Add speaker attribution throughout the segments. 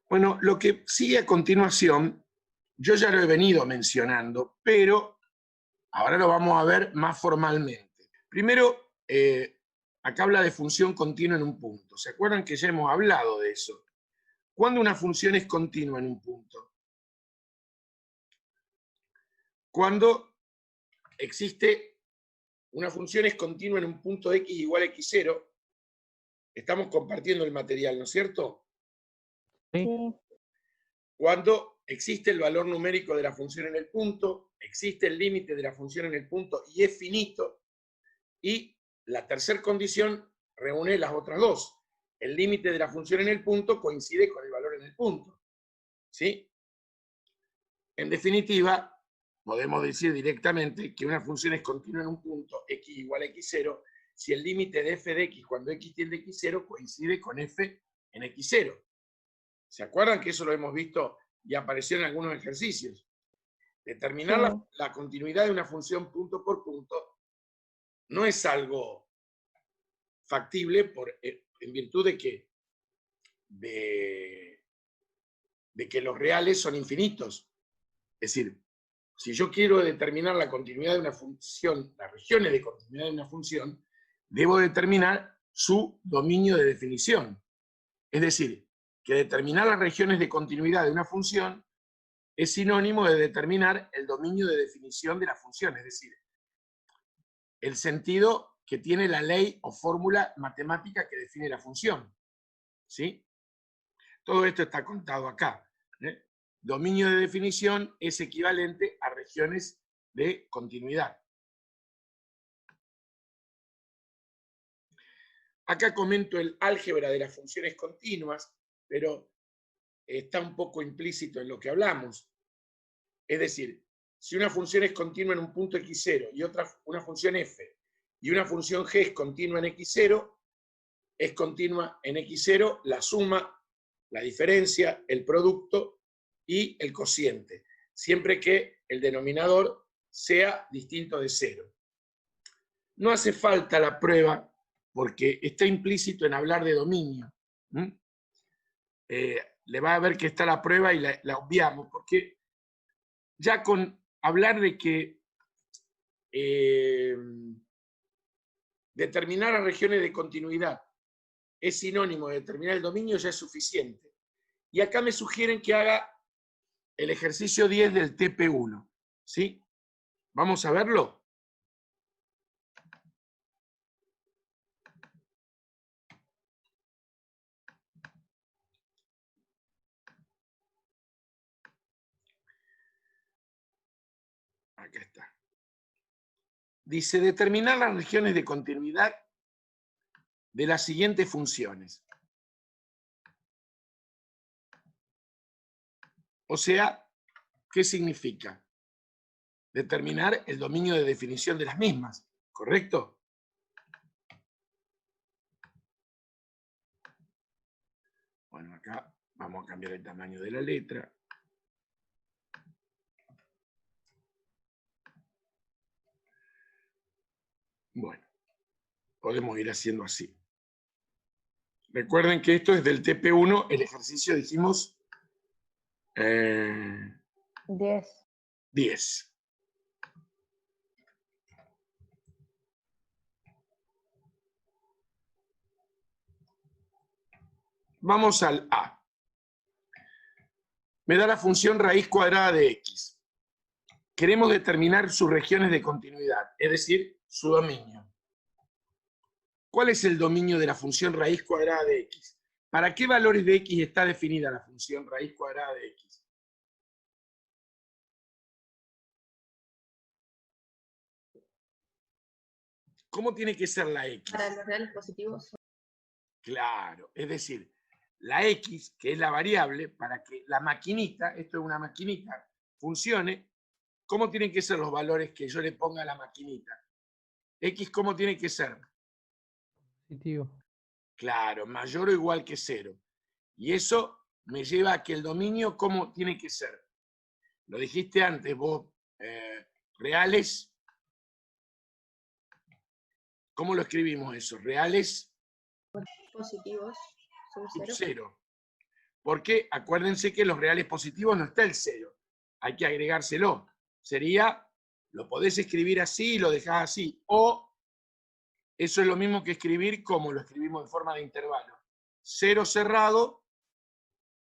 Speaker 1: Bueno, lo que sigue a continuación, yo ya lo he venido mencionando, pero ahora lo vamos a ver más formalmente. Primero, acá habla de función continua en un punto. ¿Se acuerdan que ya hemos hablado de eso? ¿Cuándo una función es continua en un punto? Cuando existe una función es continua en un punto x igual a x0, estamos compartiendo el material, ¿no es cierto?
Speaker 2: Sí.
Speaker 1: Cuando existe el valor numérico de la función en el punto, existe el límite de la función en el punto y es finito, y la tercera condición reúne las otras dos. El límite de la función en el punto coincide con el valor en el punto. ¿Sí? En definitiva, podemos decir directamente que una función es continua en un punto, x igual a x0, si el límite de f de x cuando x tiende a x0 coincide con f en x0. ¿Se acuerdan que eso lo hemos visto y apareció en algunos ejercicios? Determinar la continuidad de una función punto por punto no es algo factible en virtud de que los reales son infinitos. Es decir, si yo quiero determinar la continuidad de una función, las regiones de continuidad de una función, debo determinar su dominio de definición. Es decir, que determinar las regiones de continuidad de una función es sinónimo de determinar el dominio de definición de la función, es decir, el sentido que tiene la ley o fórmula matemática que define la función. ¿Sí? Todo esto está contado acá. Dominio de definición es equivalente a regiones de continuidad. Acá comento el álgebra de las funciones continuas, pero está un poco implícito en lo que hablamos. Es decir, si una función es continua en un punto x0 y una función f y una función g es continua en x0, es continua en x0 la suma, la diferencia, el producto y el cociente, siempre que el denominador sea distinto de 0. No hace falta la prueba porque está implícito en hablar de dominio. Le va a ver que está la prueba y la obviamos, porque ya con hablar de que determinar las regiones de continuidad es sinónimo de determinar el dominio ya es suficiente. Y acá me sugieren que haga el ejercicio 10 del TP1. ¿Sí? ¿Vamos a verlo? Acá está. Dice, determinar las regiones de continuidad de las siguientes funciones. O sea, ¿qué significa? Determinar el dominio de definición de las mismas, ¿correcto? Bueno, acá vamos a cambiar el tamaño de la letra. Bueno, podemos ir haciendo así. Recuerden que esto es del TP1, el ejercicio dijimos 10. Vamos al A. Me da la función raíz cuadrada de x. Queremos determinar sus regiones de continuidad, es decir, su dominio. ¿Cuál es el dominio de la función raíz cuadrada de x? ¿Para qué valores de x está definida la función raíz cuadrada de x? ¿Cómo tiene que ser la x?
Speaker 3: Para los reales positivos.
Speaker 1: Claro, es decir, la x, que es la variable, para que la maquinita, esto es una maquinita, funcione, ¿cómo tienen que ser los valores que yo le ponga a la maquinita? X, ¿cómo tiene que ser?
Speaker 2: Positivo.
Speaker 1: Claro, mayor o igual que 0. Y eso me lleva a que el dominio, ¿cómo tiene que ser? Lo dijiste antes vos, reales. ¿Cómo lo escribimos eso? Reales
Speaker 3: Positivos.
Speaker 1: sub 0. porque acuérdense que en los reales positivos no está el 0. Hay que agregárselo. Sería, lo podés escribir así y lo dejás así. O eso es lo mismo que escribir como lo escribimos en forma de intervalo. 0 cerrado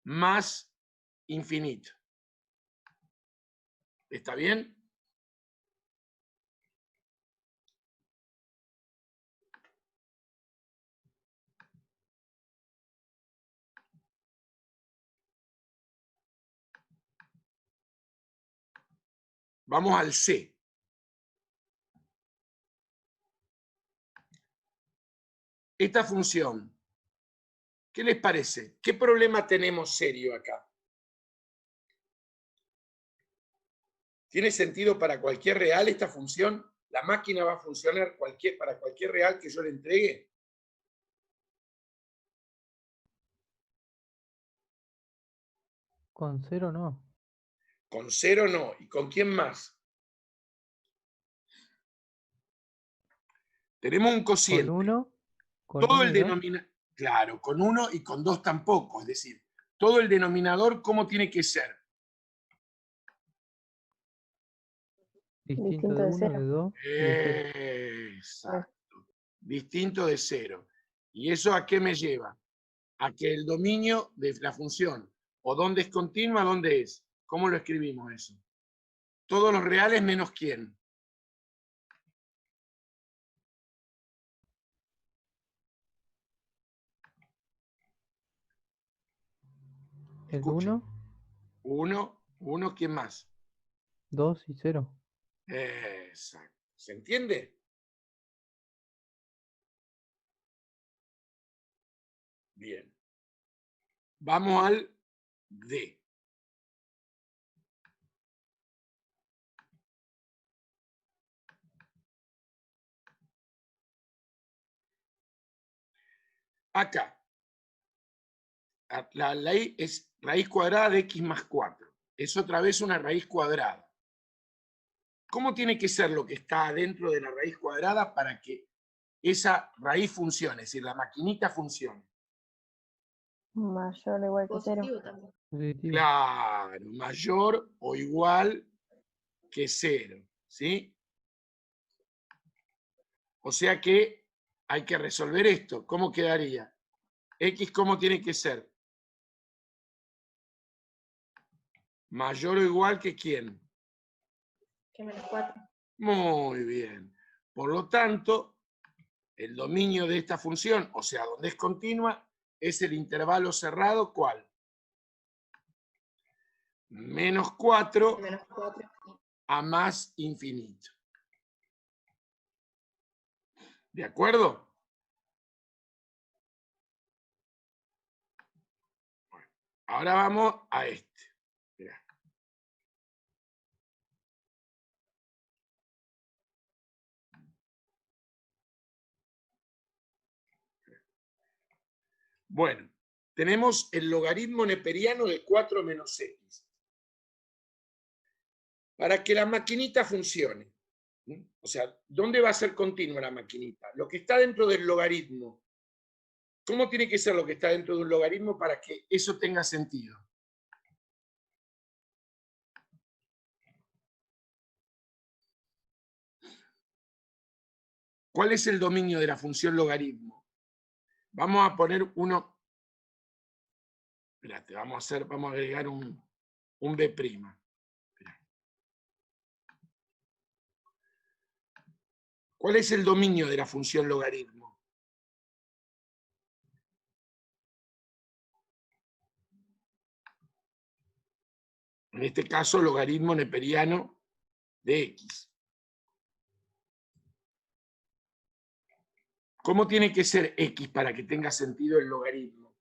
Speaker 1: más infinito. ¿Está bien? Vamos al C. Esta función, ¿qué les parece? ¿Qué problema tenemos serio acá? ¿Tiene sentido para cualquier real esta función? ¿La máquina va a funcionar para cualquier real que yo le entregue?
Speaker 2: Con 0 no.
Speaker 1: Con 0 no. ¿Y con quién más? Tenemos un
Speaker 2: Con
Speaker 1: cociente.
Speaker 2: 1. Con
Speaker 1: Todo
Speaker 2: 1
Speaker 1: el
Speaker 2: y 2.
Speaker 1: denominador, claro, con 1 y con 2 tampoco. Es decir, todo el denominador, ¿cómo tiene que ser?
Speaker 2: Distinto de 1, de 2 y de 0.
Speaker 1: Exacto. Distinto de 0. ¿Y eso a qué me lleva? A que el dominio de la función, o dónde es continua, dónde es. ¿Cómo lo escribimos eso? Todos los reales menos quién.
Speaker 2: El
Speaker 1: Escuchen.
Speaker 2: 1,
Speaker 1: 1, ¿quién más?
Speaker 2: 2 y 0.
Speaker 1: Exacto. ¿Se entiende? Bien. Vamos al D. Acá. La ley es raíz cuadrada de x más 4. Es otra vez una raíz cuadrada. ¿Cómo tiene que ser lo que está dentro de la raíz cuadrada para que esa raíz funcione? Es decir, la maquinita funcione.
Speaker 3: Mayor o igual que 0.
Speaker 4: Positivo también.
Speaker 2: Positivo.
Speaker 1: Claro, mayor o igual que 0. ¿Sí? O sea que hay que resolver esto. ¿Cómo quedaría? X, ¿cómo tiene que ser? Mayor o igual que quién.
Speaker 4: Que menos 4.
Speaker 1: Muy bien. Por lo tanto, el dominio de esta función, o sea, donde es continua, es el intervalo cerrado, ¿cuál? Menos 4
Speaker 4: Menos 4.
Speaker 1: a más infinito. ¿De acuerdo? Bueno, ahora vamos a este. Mirá. Bueno, tenemos el logaritmo neperiano de 4 menos x. Para que la maquinita funcione, o sea, ¿dónde va a ser continua la maquinita? Lo que está dentro del logaritmo. ¿Cómo tiene que ser lo que está dentro de un logaritmo para que eso tenga sentido? ¿Cuál es el dominio de la función logaritmo? Vamos a poner uno. Espérate, vamos a agregar un B'. ¿Cuál es el dominio de la función logaritmo? En este caso, logaritmo neperiano de x. ¿Cómo tiene que ser x para que tenga sentido el logaritmo?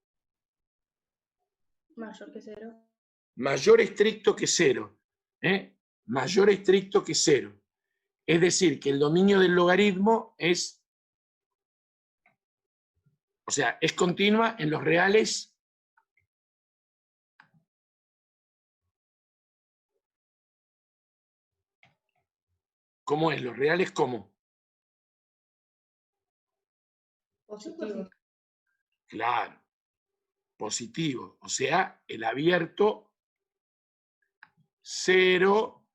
Speaker 4: Mayor que 0.
Speaker 1: Mayor estricto que 0. Mayor estricto que 0. Es decir, que el dominio del logaritmo es, o sea, es continua en los reales ¿cómo es? ¿Los reales cómo?
Speaker 4: Positivo.
Speaker 1: Claro. positivo, o sea, el abierto 0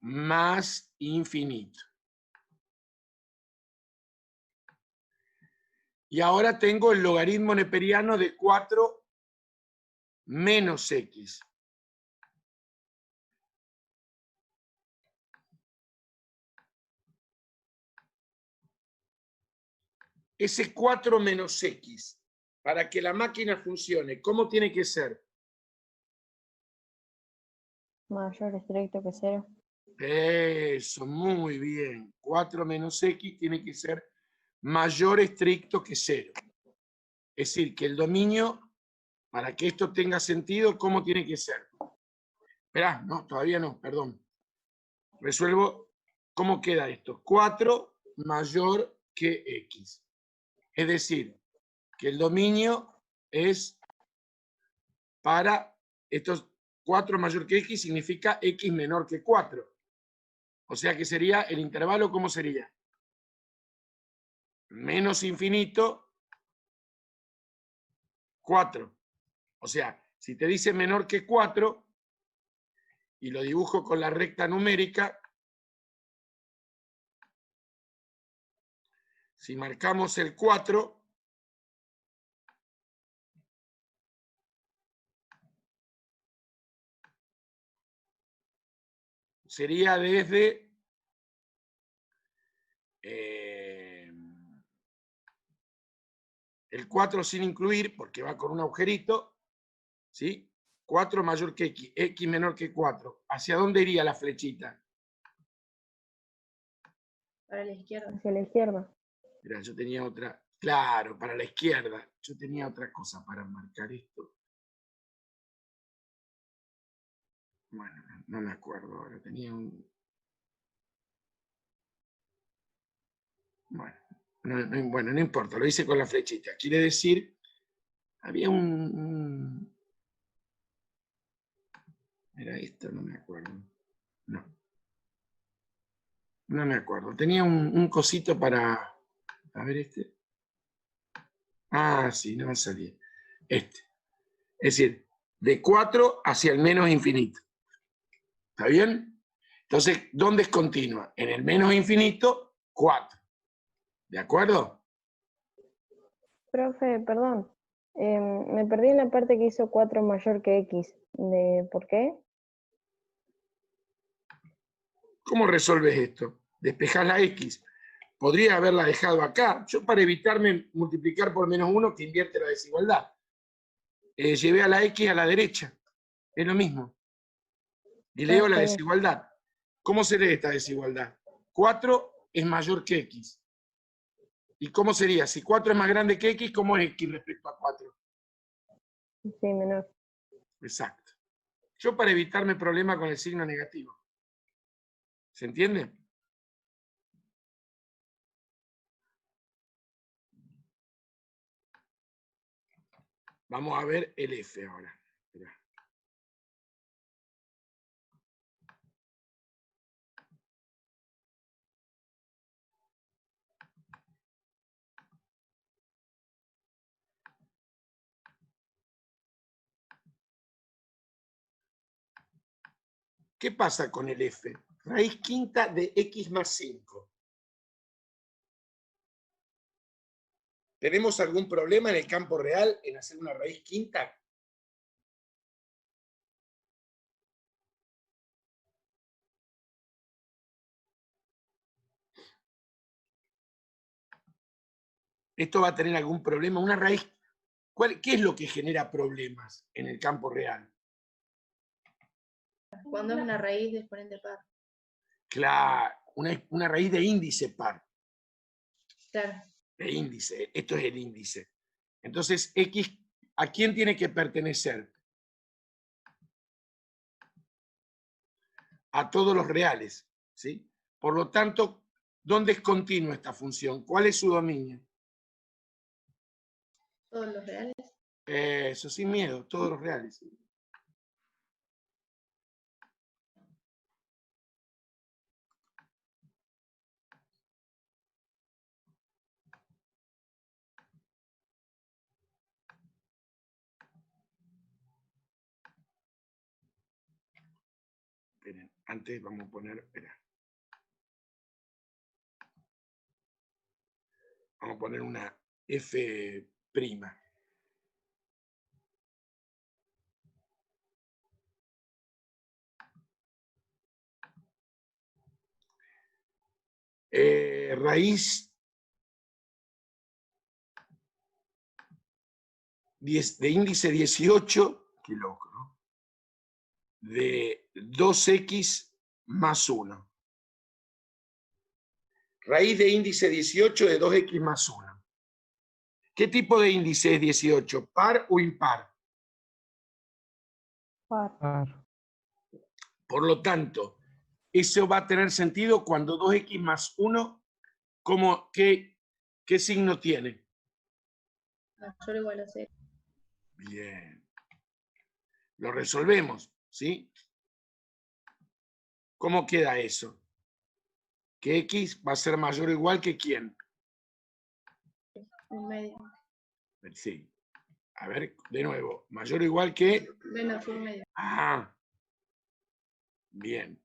Speaker 1: más infinito. Y ahora tengo el logaritmo neperiano de 4 menos x. Ese 4 menos x, para que la máquina funcione, ¿cómo tiene que ser?
Speaker 4: Mayor estricto que 0.
Speaker 1: Eso, muy bien. 4 menos x tiene que ser mayor estricto que 0. Es decir, que el dominio, para que esto tenga sentido, ¿cómo tiene que ser? Esperá, no, todavía no, perdón. Resuelvo, ¿cómo queda esto? 4 mayor que x. Es decir, que el dominio es para estos 4 mayor que x, significa x menor que 4. O sea que sería el intervalo, ¿cómo sería? Menos infinito, 4. O sea, si te dice menor que 4, y lo dibujo con la recta numérica, si marcamos el 4, sería desde el 4 sin incluir, porque va con un agujerito, ¿sí? 4 mayor que x, x menor que 4. ¿Hacia dónde iría la flechita?
Speaker 4: Para la izquierda. Hacia la izquierda.
Speaker 1: Mirá, yo tenía otra, claro, para la izquierda. Yo tenía otra cosa para marcar esto. Bueno, no me acuerdo ahora. Tenía un... Bueno, no importa, lo hice con la flechita. Quiere decir, había ¿Era esto? No me acuerdo. No. No me acuerdo. Tenía un cosito para... A ver este. Ah, sí, no me salía. Este. Es decir, de 4 hacia el menos infinito. ¿Está bien? Entonces, ¿dónde es continua? En el menos infinito, 4. ¿De acuerdo?
Speaker 4: Profe, perdón. Me perdí en la parte que hizo 4 mayor que x. ¿Por qué?
Speaker 1: ¿Cómo resolves esto? Despejás la x. Podría haberla dejado acá. Yo, para evitarme multiplicar por menos 1, que invierte la desigualdad, llevé a la x a la derecha. Es lo mismo. Y leo la desigualdad. ¿Cómo se lee esta desigualdad? 4 es mayor que x. ¿Y cómo sería? Si 4 es más grande que x, ¿cómo es x respecto a 4?
Speaker 4: Sí, menor.
Speaker 1: Exacto. Yo, para evitarme problema con el signo negativo. ¿Se entiende? Vamos a ver el f ahora. Mirá. ¿Qué pasa con el f? Raíz quinta de x más 5. ¿Tenemos algún problema en el campo real en hacer una raíz quinta? ¿Esto va a tener algún problema? Una raíz, ¿qué es lo que genera problemas en el campo real?
Speaker 4: Cuando es una raíz de exponente par.
Speaker 1: Claro, una raíz de índice par.
Speaker 4: Claro.
Speaker 1: De índice, esto es el índice. Entonces, x, ¿a quién tiene que pertenecer? A todos los reales, ¿sí? Por lo tanto, ¿dónde es continua esta función? ¿Cuál es su dominio?
Speaker 4: Todos los reales.
Speaker 1: Eso, sin miedo, todos los reales. Antes vamos a poner, espera. Vamos a poner una f'. Raíz de índice 18, qué loco, ¿no? De 2x más 1. Raíz de índice 18 de 2x más 1. ¿Qué tipo de índice es 18? ¿Par o impar?
Speaker 4: Par.
Speaker 1: Por lo tanto, eso va a tener sentido cuando 2x más 1, ¿qué signo tiene?
Speaker 3: Mayor o igual a 0.
Speaker 1: Bien. Lo resolvemos, ¿sí? ¿Cómo queda eso? Que x va a ser mayor o igual que ¿quién?
Speaker 3: Un medio.
Speaker 1: Sí. A ver, de nuevo. Mayor o igual que...
Speaker 3: Menos un medio.
Speaker 1: Ah. Bien.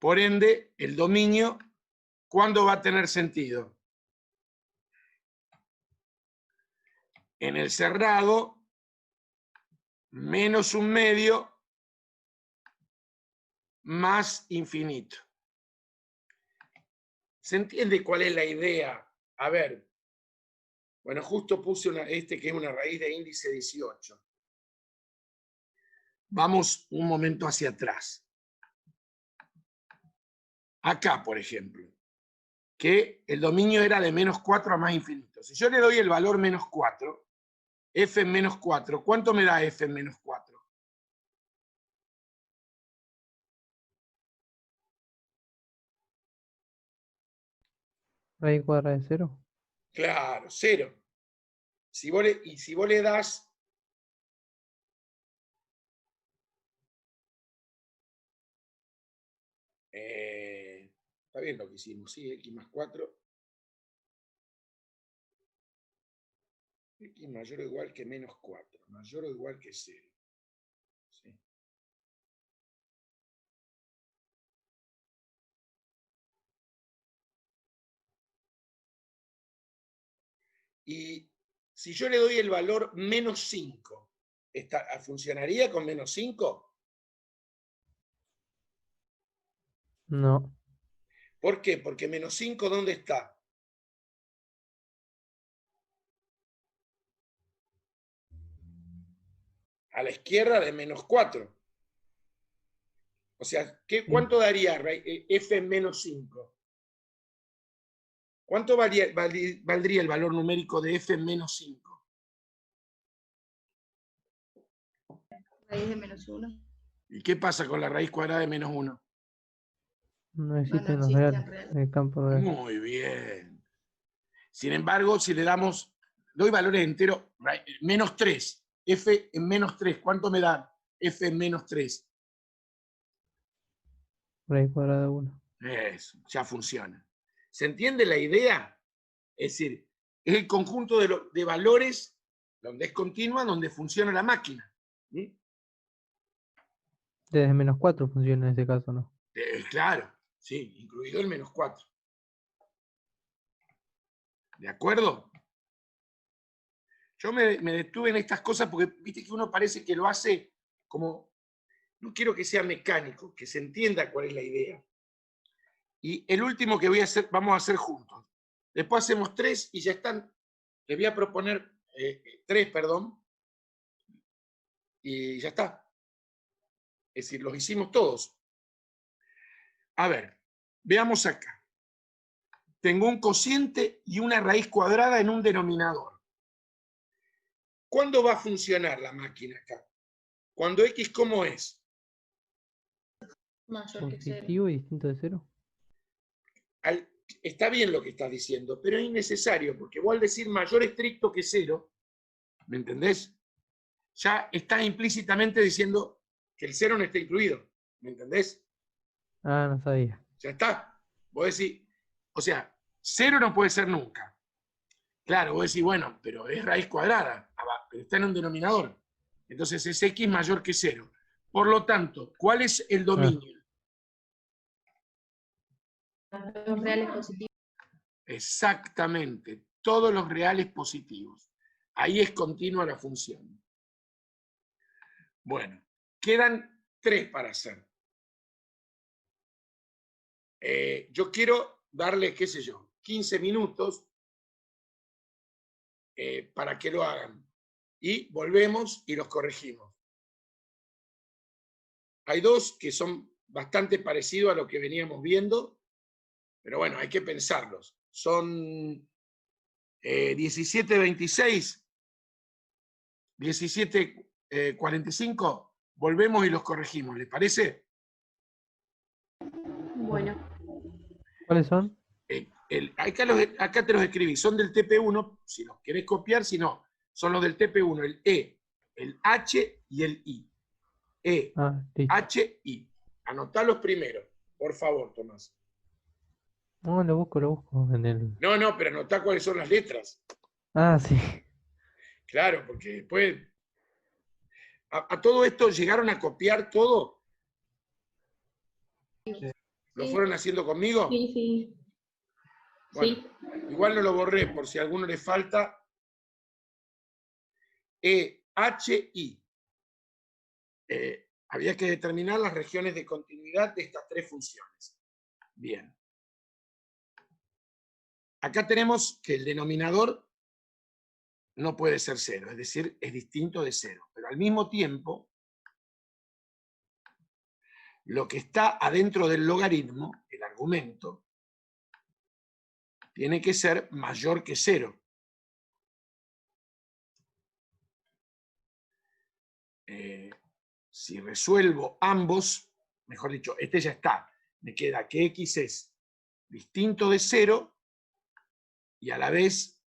Speaker 1: Por ende, el dominio, ¿cuándo va a tener sentido? En el cerrado, menos un medio, más infinito. ¿Se entiende cuál es la idea? A ver, bueno, justo puse que es una raíz de índice 18. Vamos un momento hacia atrás. Acá, por ejemplo, que el dominio era de menos 4 a más infinito. Si yo le doy el valor menos 4, f en menos 4, ¿cuánto me da f en menos 4?
Speaker 2: Raíz cuadrada de 0.
Speaker 1: Claro, 0. Si vos le das... está bien lo que hicimos, sí, x más 4. X mayor o igual que menos 4, mayor o igual que 0. ¿Sí? Y si yo le doy el valor menos 5, ¿funcionaría con menos 5?
Speaker 2: No.
Speaker 1: ¿Por qué? Porque menos 5, ¿dónde está? A la izquierda de menos 4. O sea, ¿cuánto daría f en menos 5? ¿Cuánto valdría el valor numérico de f en menos 5?
Speaker 3: Raíz de menos 1.
Speaker 1: ¿Y qué pasa con la raíz cuadrada de menos 1?
Speaker 2: No existen los
Speaker 3: existe
Speaker 2: reales.
Speaker 3: en real.
Speaker 2: El campo real.
Speaker 1: Muy bien. Sin embargo, si le doy valores enteros, menos 3, f en menos 3, ¿cuánto me da f en menos 3?
Speaker 2: Raíz cuadrada de 1.
Speaker 1: Eso, ya funciona. ¿Se entiende la idea? Es decir, es el conjunto de valores donde es continua, donde funciona la máquina. ¿Sí?
Speaker 2: Desde menos 4 funciona en ese caso, ¿no?
Speaker 1: Claro, sí, incluido el menos 4. ¿De acuerdo? Yo me detuve en estas cosas porque viste que uno parece que lo hace como, no quiero que sea mecánico, que se entienda cuál es la idea. Y el último que vamos a hacer juntos. Después hacemos 3 y ya están. Les voy a proponer 3, perdón. Y ya está. Es decir, los hicimos todos. A ver, veamos acá. Tengo un cociente y una raíz cuadrada en un denominador. ¿Cuándo va a funcionar la máquina acá? Cuando x, ¿cómo es?
Speaker 3: Mayor que 0.
Speaker 2: Positivo y distinto de 0.
Speaker 1: Está bien lo que estás diciendo, pero es innecesario, porque vos al decir mayor estricto que 0, ¿me entendés? Ya estás implícitamente diciendo que el 0 no está incluido, ¿me entendés?
Speaker 2: Ah, no sabía.
Speaker 1: Ya está. Vos decís, o sea, 0 no puede ser nunca. Claro, vos decís, bueno, pero es raíz cuadrada, pero está en un denominador. Entonces es x mayor que 0. Por lo tanto, ¿cuál es el dominio?
Speaker 3: Los reales positivos.
Speaker 1: Exactamente, todos los reales positivos. Ahí es continua la función. Bueno, quedan 3 para hacer. Yo quiero darle, qué sé yo, 15 minutos para que lo hagan. Y volvemos y los corregimos. Hay 2 que son bastante parecidos a lo que veníamos viendo, pero bueno, hay que pensarlos. Son 17:26, 17:45, volvemos y los corregimos, ¿les parece?
Speaker 3: Bueno,
Speaker 2: ¿Cuáles son?
Speaker 1: Acá te los escribí, son del TP1, si los querés copiar, si no, son los del TP1, el E, el H y el I. E,
Speaker 2: Ah, listo.
Speaker 1: H, I. Anotalos primero, por favor, Tomás.
Speaker 2: No, lo busco en el...
Speaker 1: No, pero anotá cuáles son las letras.
Speaker 2: Ah, sí.
Speaker 1: Claro, porque después... A todo esto llegaron a copiar todo. ¿Lo
Speaker 3: Sí.
Speaker 1: fueron haciendo conmigo?
Speaker 3: sí.
Speaker 1: Bueno,
Speaker 3: Sí.
Speaker 1: igual no lo borré por si a alguno le falta. E, H, I. Había que determinar las regiones de continuidad de estas 3 funciones. Bien. Acá tenemos que el denominador no puede ser 0, es decir, es distinto de 0. Pero al mismo tiempo, lo que está adentro del logaritmo, el argumento, tiene que ser mayor que 0. Si resuelvo ambos, mejor dicho, este ya está, me queda que x es distinto de 0 y a la vez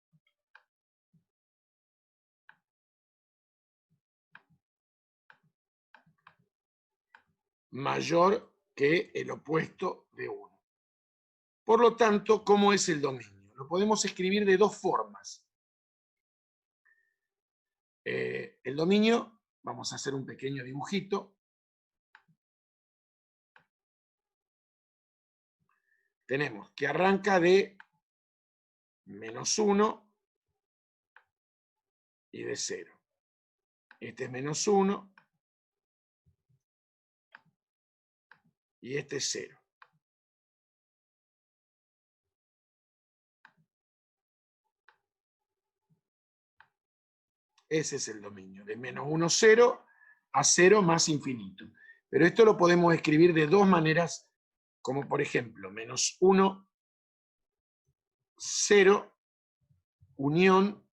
Speaker 1: mayor que el opuesto de 1. Por lo tanto, ¿cómo es el dominio? Lo podemos escribir de 2 formas. El dominio, vamos a hacer un pequeño dibujito. Tenemos que arranca de -1 y de 0. Este es -1 y este es 0. Ese es el dominio, de -1, 0 a 0 más infinito. Pero esto lo podemos escribir de 2 maneras, como por ejemplo, -1, 0, unión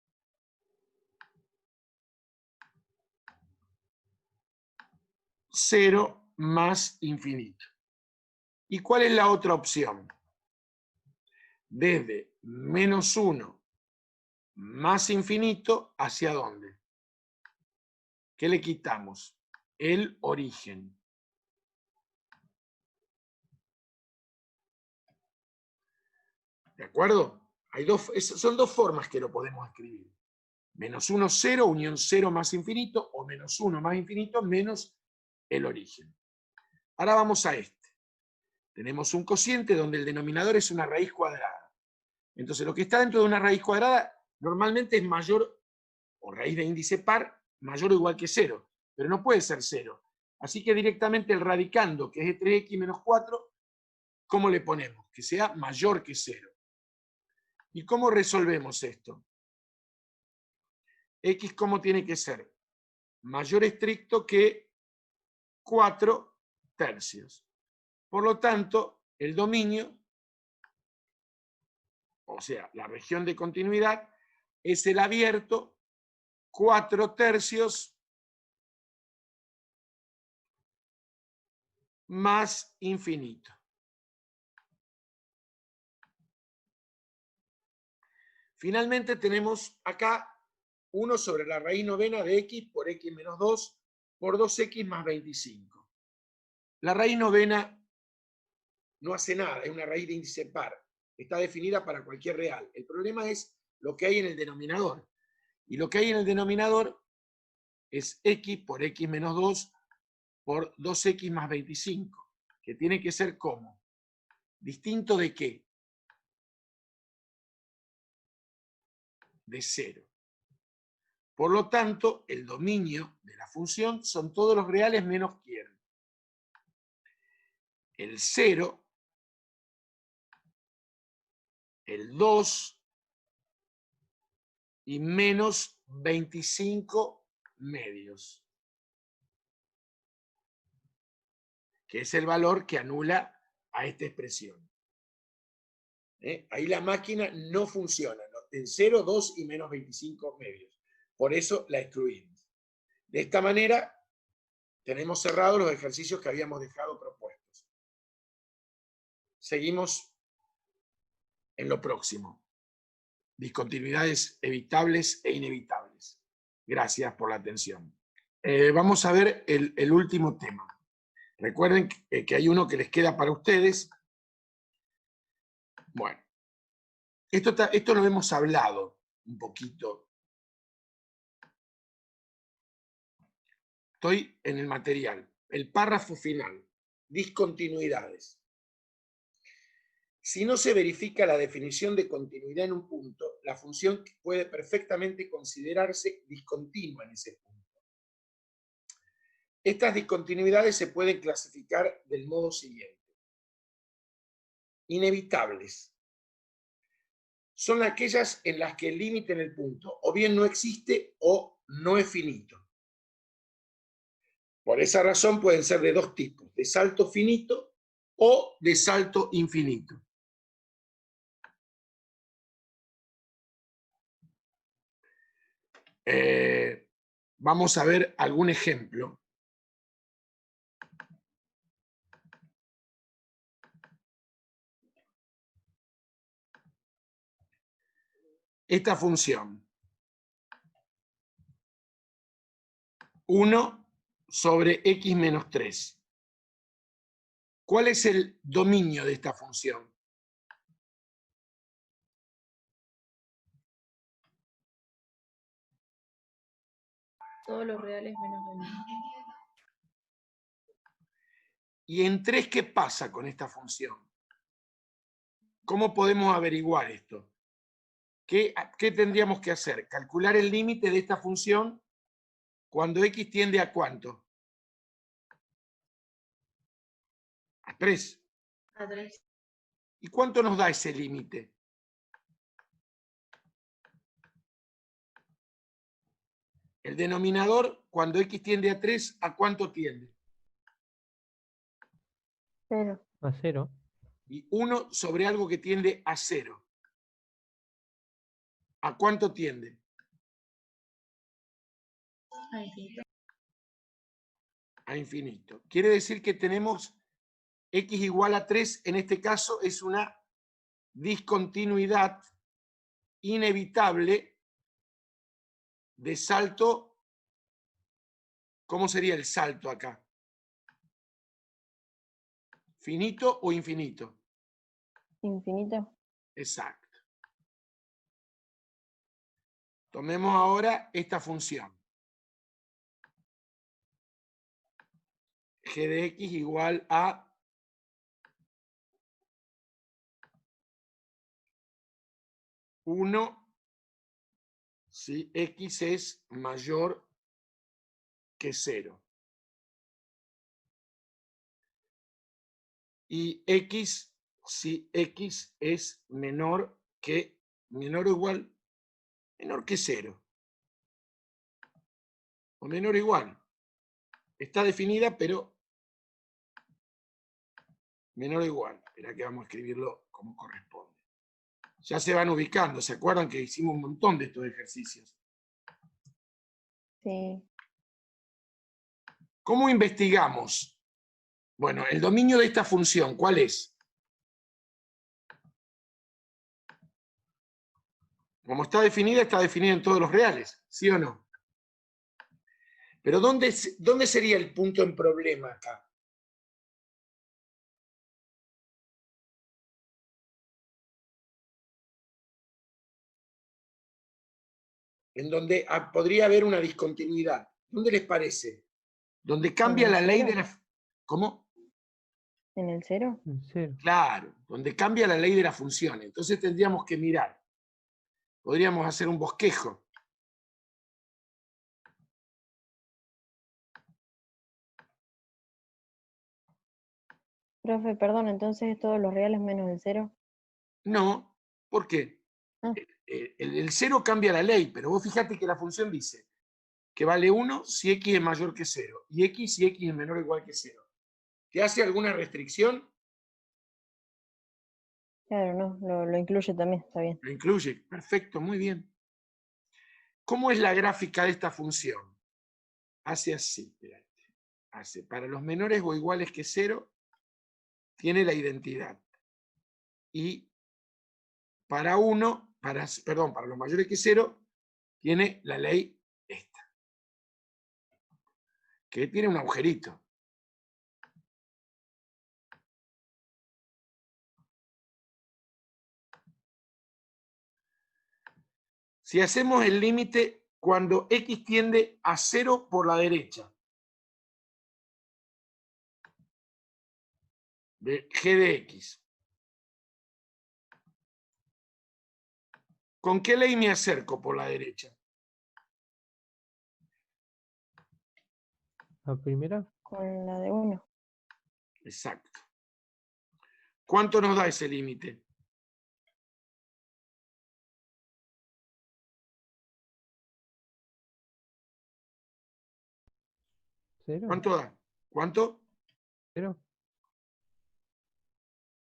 Speaker 1: 0 más infinito. ¿Y cuál es la otra opción? Desde -1 más infinito, ¿hacia dónde? ¿Qué le quitamos? El origen. ¿De acuerdo? Son 2 formas que lo podemos escribir. -1, 0, unión 0 más infinito, o -1 más infinito menos el origen. Ahora vamos a este. Tenemos un cociente donde el denominador es una raíz cuadrada. Entonces, lo que está dentro de una raíz cuadrada normalmente es mayor, o raíz de índice par, mayor o igual que 0, pero no puede ser 0. Así que directamente el radicando, que es de 3x menos 4, ¿cómo le ponemos? Que sea mayor que 0. ¿Y cómo resolvemos esto? X, ¿cómo tiene que ser? Mayor estricto que 4 tercios. Por lo tanto, el dominio, o sea, la región de continuidad, es el abierto 4 tercios más infinito. Finalmente tenemos acá 1 sobre la raíz novena de x por x menos 2 por 2x más 25. La raíz novena no hace nada, es una raíz de índice par. Está definida para cualquier real. El problema es lo que hay en el denominador. Y lo que hay en el denominador es x por x menos 2 por 2x más 25, que tiene que ser como ¿Distinto de qué? De 0. Por lo tanto, el dominio de la función son todos los reales menos quién. El 0, el 2 y menos 25 medios, que es el valor que anula a esta expresión. Ahí la máquina no funciona, ¿no? En 0, 2 y menos 25 medios. Por eso la excluimos. De esta manera tenemos cerrados los ejercicios que habíamos dejado propuestos. Seguimos en lo próximo. Discontinuidades evitables e inevitables. Gracias por la atención. Vamos a ver el último tema. Recuerden que hay uno que les queda para ustedes. Bueno, esto lo hemos hablado un poquito. Estoy en el material. El párrafo final. Discontinuidades. Si no se verifica la definición de continuidad en un punto, la función puede perfectamente considerarse discontinua en ese punto. Estas discontinuidades se pueden clasificar del modo siguiente. Inevitables. Son aquellas en las que el límite en el punto o bien no existe o no es finito. Por esa razón pueden ser de dos tipos, de salto finito o de salto infinito. Vamos a ver algún ejemplo. Esta función. 1 sobre x menos 3. ¿Cuál es el dominio de esta función?
Speaker 3: Todos los reales menos el uno.
Speaker 1: ¿Y en 3 qué pasa con esta función? ¿Cómo podemos averiguar esto? ¿Qué tendríamos que hacer? Calcular el límite de esta función cuando x tiende a ¿cuánto? A 3.
Speaker 3: A 3.
Speaker 1: ¿Y cuánto nos da ese límite? El denominador, cuando x tiende a 3, ¿a cuánto tiende?
Speaker 4: 0.
Speaker 2: A 0.
Speaker 1: Y 1 sobre algo que tiende a 0. ¿A cuánto tiende?
Speaker 3: A infinito.
Speaker 1: A infinito. Quiere decir que tenemos x igual a 3, en este caso es una discontinuidad inevitable de salto. ¿Cómo sería el salto acá? ¿Finito o infinito?
Speaker 4: Infinito.
Speaker 1: Exacto. Tomemos ahora esta función. G de x igual a uno si x es mayor que 0. Y x si x es menor o igual, menor que 0. O menor o igual. Está definida, pero menor o igual. Espera que vamos a escribirlo como corresponde. Ya se van ubicando. ¿Se acuerdan que hicimos un montón de estos ejercicios?
Speaker 4: Sí.
Speaker 1: ¿Cómo investigamos? Bueno, el dominio de esta función, ¿cuál es? Como está definida en todos los reales, ¿sí o no? Pero ¿dónde sería el punto en problema acá? En donde podría haber una discontinuidad. ¿Dónde les parece? Donde cambia la ley de la... ¿Cómo?
Speaker 4: ¿En el 0?
Speaker 2: En 0.
Speaker 1: Claro, donde cambia la ley de la función. Entonces tendríamos que mirar. Podríamos hacer un bosquejo.
Speaker 4: Profe, perdón, entonces todos los reales menos el 0.
Speaker 1: No, ¿por qué?
Speaker 4: Ah.
Speaker 1: El 0 cambia la ley, pero vos fíjate que la función dice que vale 1 si x es mayor que 0 y x si x es menor o igual que 0. ¿Te hace alguna restricción?
Speaker 4: Claro, no, lo incluye también, está bien.
Speaker 1: Lo incluye. Perfecto, muy bien. ¿Cómo es la gráfica de esta función? Hace así, espérate. Hace para los menores o iguales que 0, tiene la identidad. Y para para los mayores que 0, tiene la ley esta, que tiene un agujerito. Si hacemos el límite cuando x tiende a 0 por la derecha, de g de x, ¿con qué ley me acerco por la derecha?
Speaker 2: La primera,
Speaker 4: Con la de 1.
Speaker 1: Exacto. ¿Cuánto nos da ese límite?
Speaker 2: 0.
Speaker 1: ¿Cuánto da? ¿Cuánto?
Speaker 2: 0.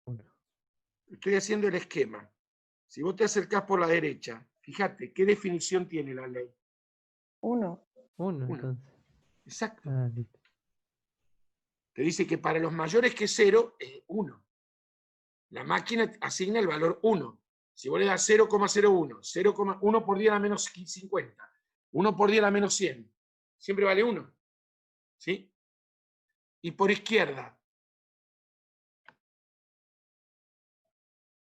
Speaker 2: 1.
Speaker 1: Estoy haciendo el esquema. Si vos te acercás por la derecha, fíjate, ¿qué definición tiene la ley?
Speaker 4: 1.
Speaker 2: 1
Speaker 1: 1.
Speaker 2: entonces.
Speaker 1: Exacto.
Speaker 2: Ah, listo.
Speaker 1: Te dice que para los mayores que 0 es 1. La máquina asigna el valor 1. Si vos le das 0,01, 0,1 por 10 a la menos 50, 1 por 10 a la menos 100, siempre vale 1. ¿Sí? Y por izquierda,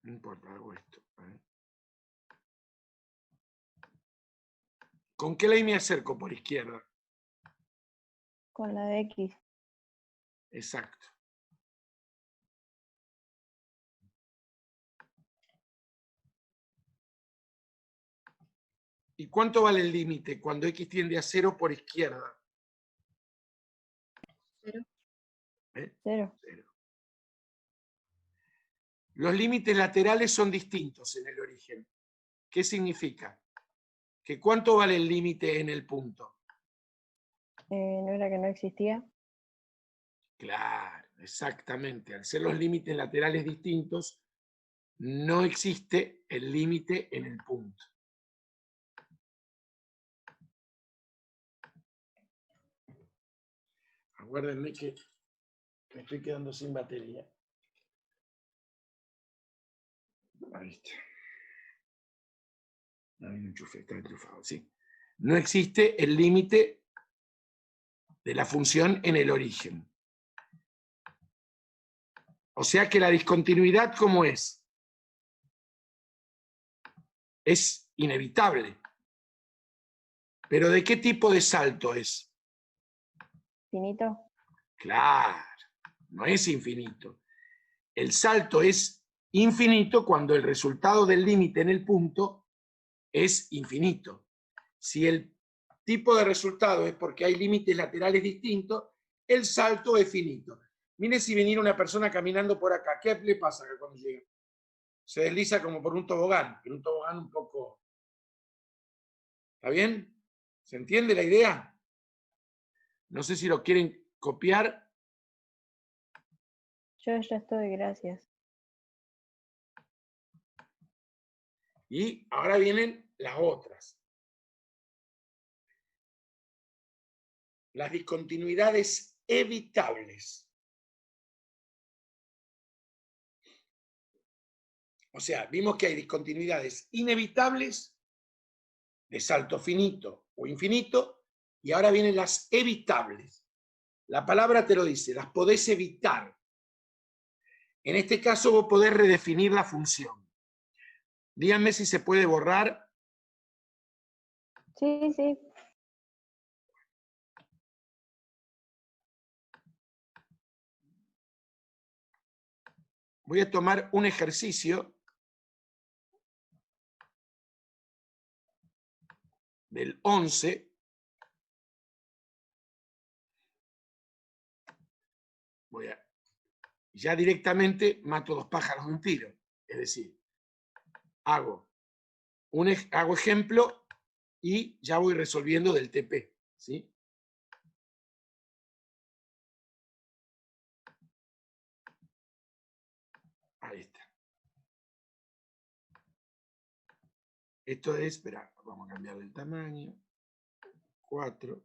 Speaker 1: no importa, hago esto. ¿Con qué ley me acerco por izquierda?
Speaker 4: Con la de x.
Speaker 1: Exacto. ¿Y cuánto vale el límite cuando x tiende a 0 por izquierda?
Speaker 3: 0.
Speaker 4: 0.
Speaker 1: 0. Los límites laterales son distintos en el origen. ¿Qué significa? Que ¿cuánto vale el límite en el punto?
Speaker 4: ¿No era que no existía?
Speaker 1: Claro, exactamente. Al ser los límites laterales distintos, no existe el límite en el punto. Acuérdenme que me estoy quedando sin batería. Ahí está. Ahí lo enchufé, está enchufado, sí. No existe el límite de la función en el origen. O sea que la discontinuidad, ¿cómo es? Es inevitable. ¿Pero de qué tipo de salto es?
Speaker 4: ¿Finito?
Speaker 1: Claro, no es infinito. El salto es infinito cuando el resultado del límite en el punto es infinito. Si el tipo de resultado es porque hay límites laterales distintos, el salto es finito. Mire si viniera una persona caminando por acá, ¿qué le pasa cuando llega? Se desliza como por un tobogán, pero un tobogán un poco... ¿Está bien? ¿Se entiende la idea? No sé si lo quieren copiar.
Speaker 4: Yo ya estoy, gracias.
Speaker 1: Y ahora vienen las otras. Las discontinuidades evitables. O sea, vimos que hay discontinuidades inevitables de salto finito o infinito, y ahora vienen las evitables. La palabra te lo dice, las podés evitar. En este caso vos podés redefinir la función. Díganme si se puede borrar.
Speaker 4: Sí, sí.
Speaker 1: voy a tomar un ejercicio del 11. Ya directamente mato 2 pájaros de un tiro. Es decir, hago ejemplo y ya voy resolviendo del TP. ¿Sí? Ahí está. Esto es, espera, vamos a cambiar el tamaño. 4.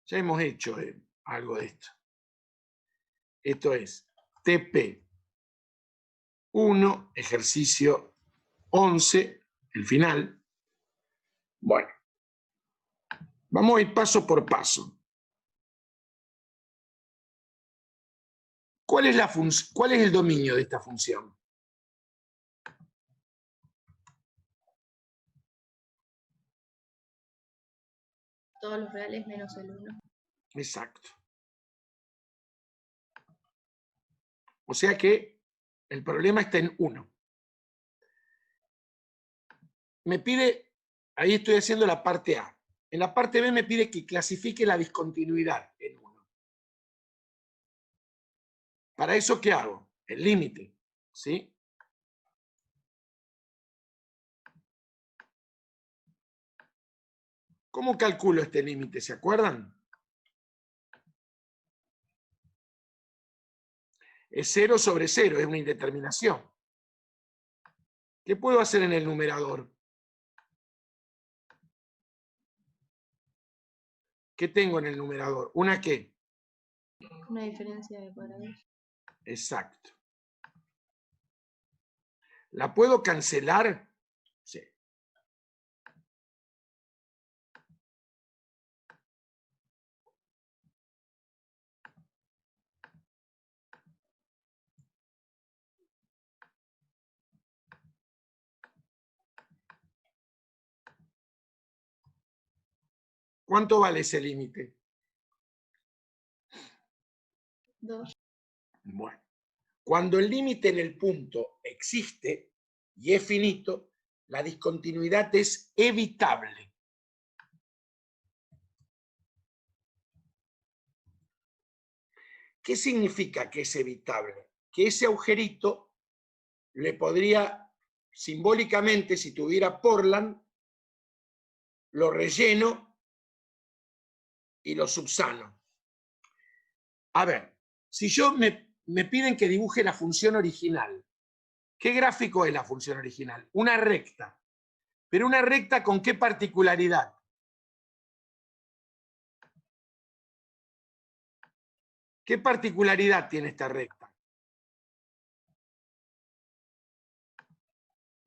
Speaker 1: Ya hemos hecho algo de esto. Esto es TP 1, ejercicio 11, el final. Bueno, vamos a ir paso por paso. ¿Cuál es el dominio de esta función?
Speaker 3: Todos los reales menos el 1.
Speaker 1: Exacto. O sea que el problema está en 1. Me pide, ahí estoy haciendo la parte A. En la parte B me pide que clasifique la discontinuidad en 1. ¿Para eso qué hago? El límite, ¿sí? ¿Cómo calculo este límite? ¿Se acuerdan? Es 0 sobre 0, es una indeterminación. ¿Qué puedo hacer en el numerador? ¿Qué tengo en el numerador? ¿Una qué?
Speaker 3: Una diferencia de cuadrados.
Speaker 1: Exacto. ¿La puedo cancelar? Sí. ¿Cuánto vale ese límite?
Speaker 3: 2.
Speaker 1: Bueno, cuando el límite en el punto existe y es finito, la discontinuidad es evitable. ¿Qué significa que es evitable? Que ese agujerito le podría, simbólicamente, si tuviera Portland, lo relleno y lo subsano. A ver, si yo me piden que dibuje la función original, ¿qué gráfico es la función original? Una recta. ¿Pero una recta con qué particularidad? ¿Qué particularidad tiene esta recta?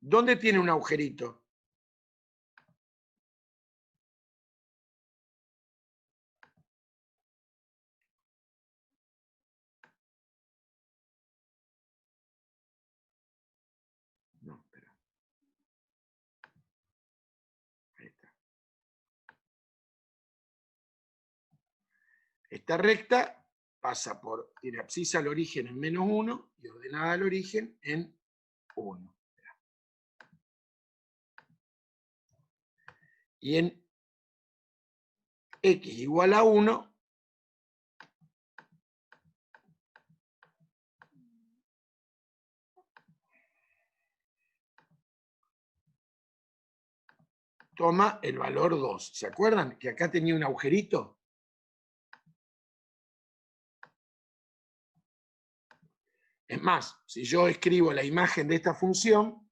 Speaker 1: ¿Dónde tiene un agujerito? No, espera. Ahí está. Esta recta pasa tiene abscisa al origen en -1 y ordenada al origen en 1. Y en x igual a 1, toma el valor 2. ¿Se acuerdan que acá tenía un agujerito? Es más, si yo escribo la imagen de esta función,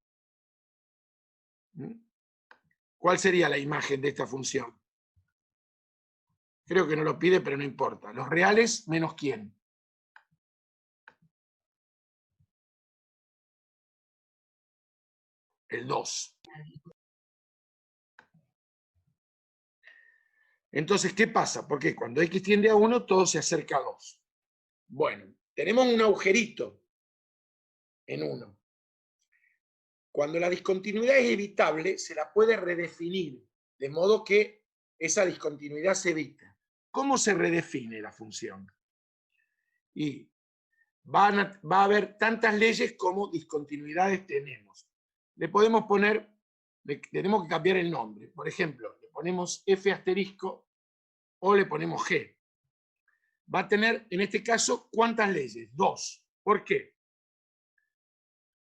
Speaker 1: ¿cuál sería la imagen de esta función? Creo que no lo pide, pero no importa. Los reales menos quién. El 2. Entonces, ¿qué pasa? Porque cuando x tiende a 1, todo se acerca a 2. Bueno, tenemos un agujerito en 1. Cuando la discontinuidad es evitable, se la puede redefinir, de modo que esa discontinuidad se evita. ¿Cómo se redefine la función? Y va a haber tantas leyes como discontinuidades tenemos. Le podemos poner, tenemos que cambiar el nombre. Por ejemplo, le ponemos F asterisco o le ponemos G. Va a tener, en este caso, ¿cuántas leyes? 2. ¿Por qué?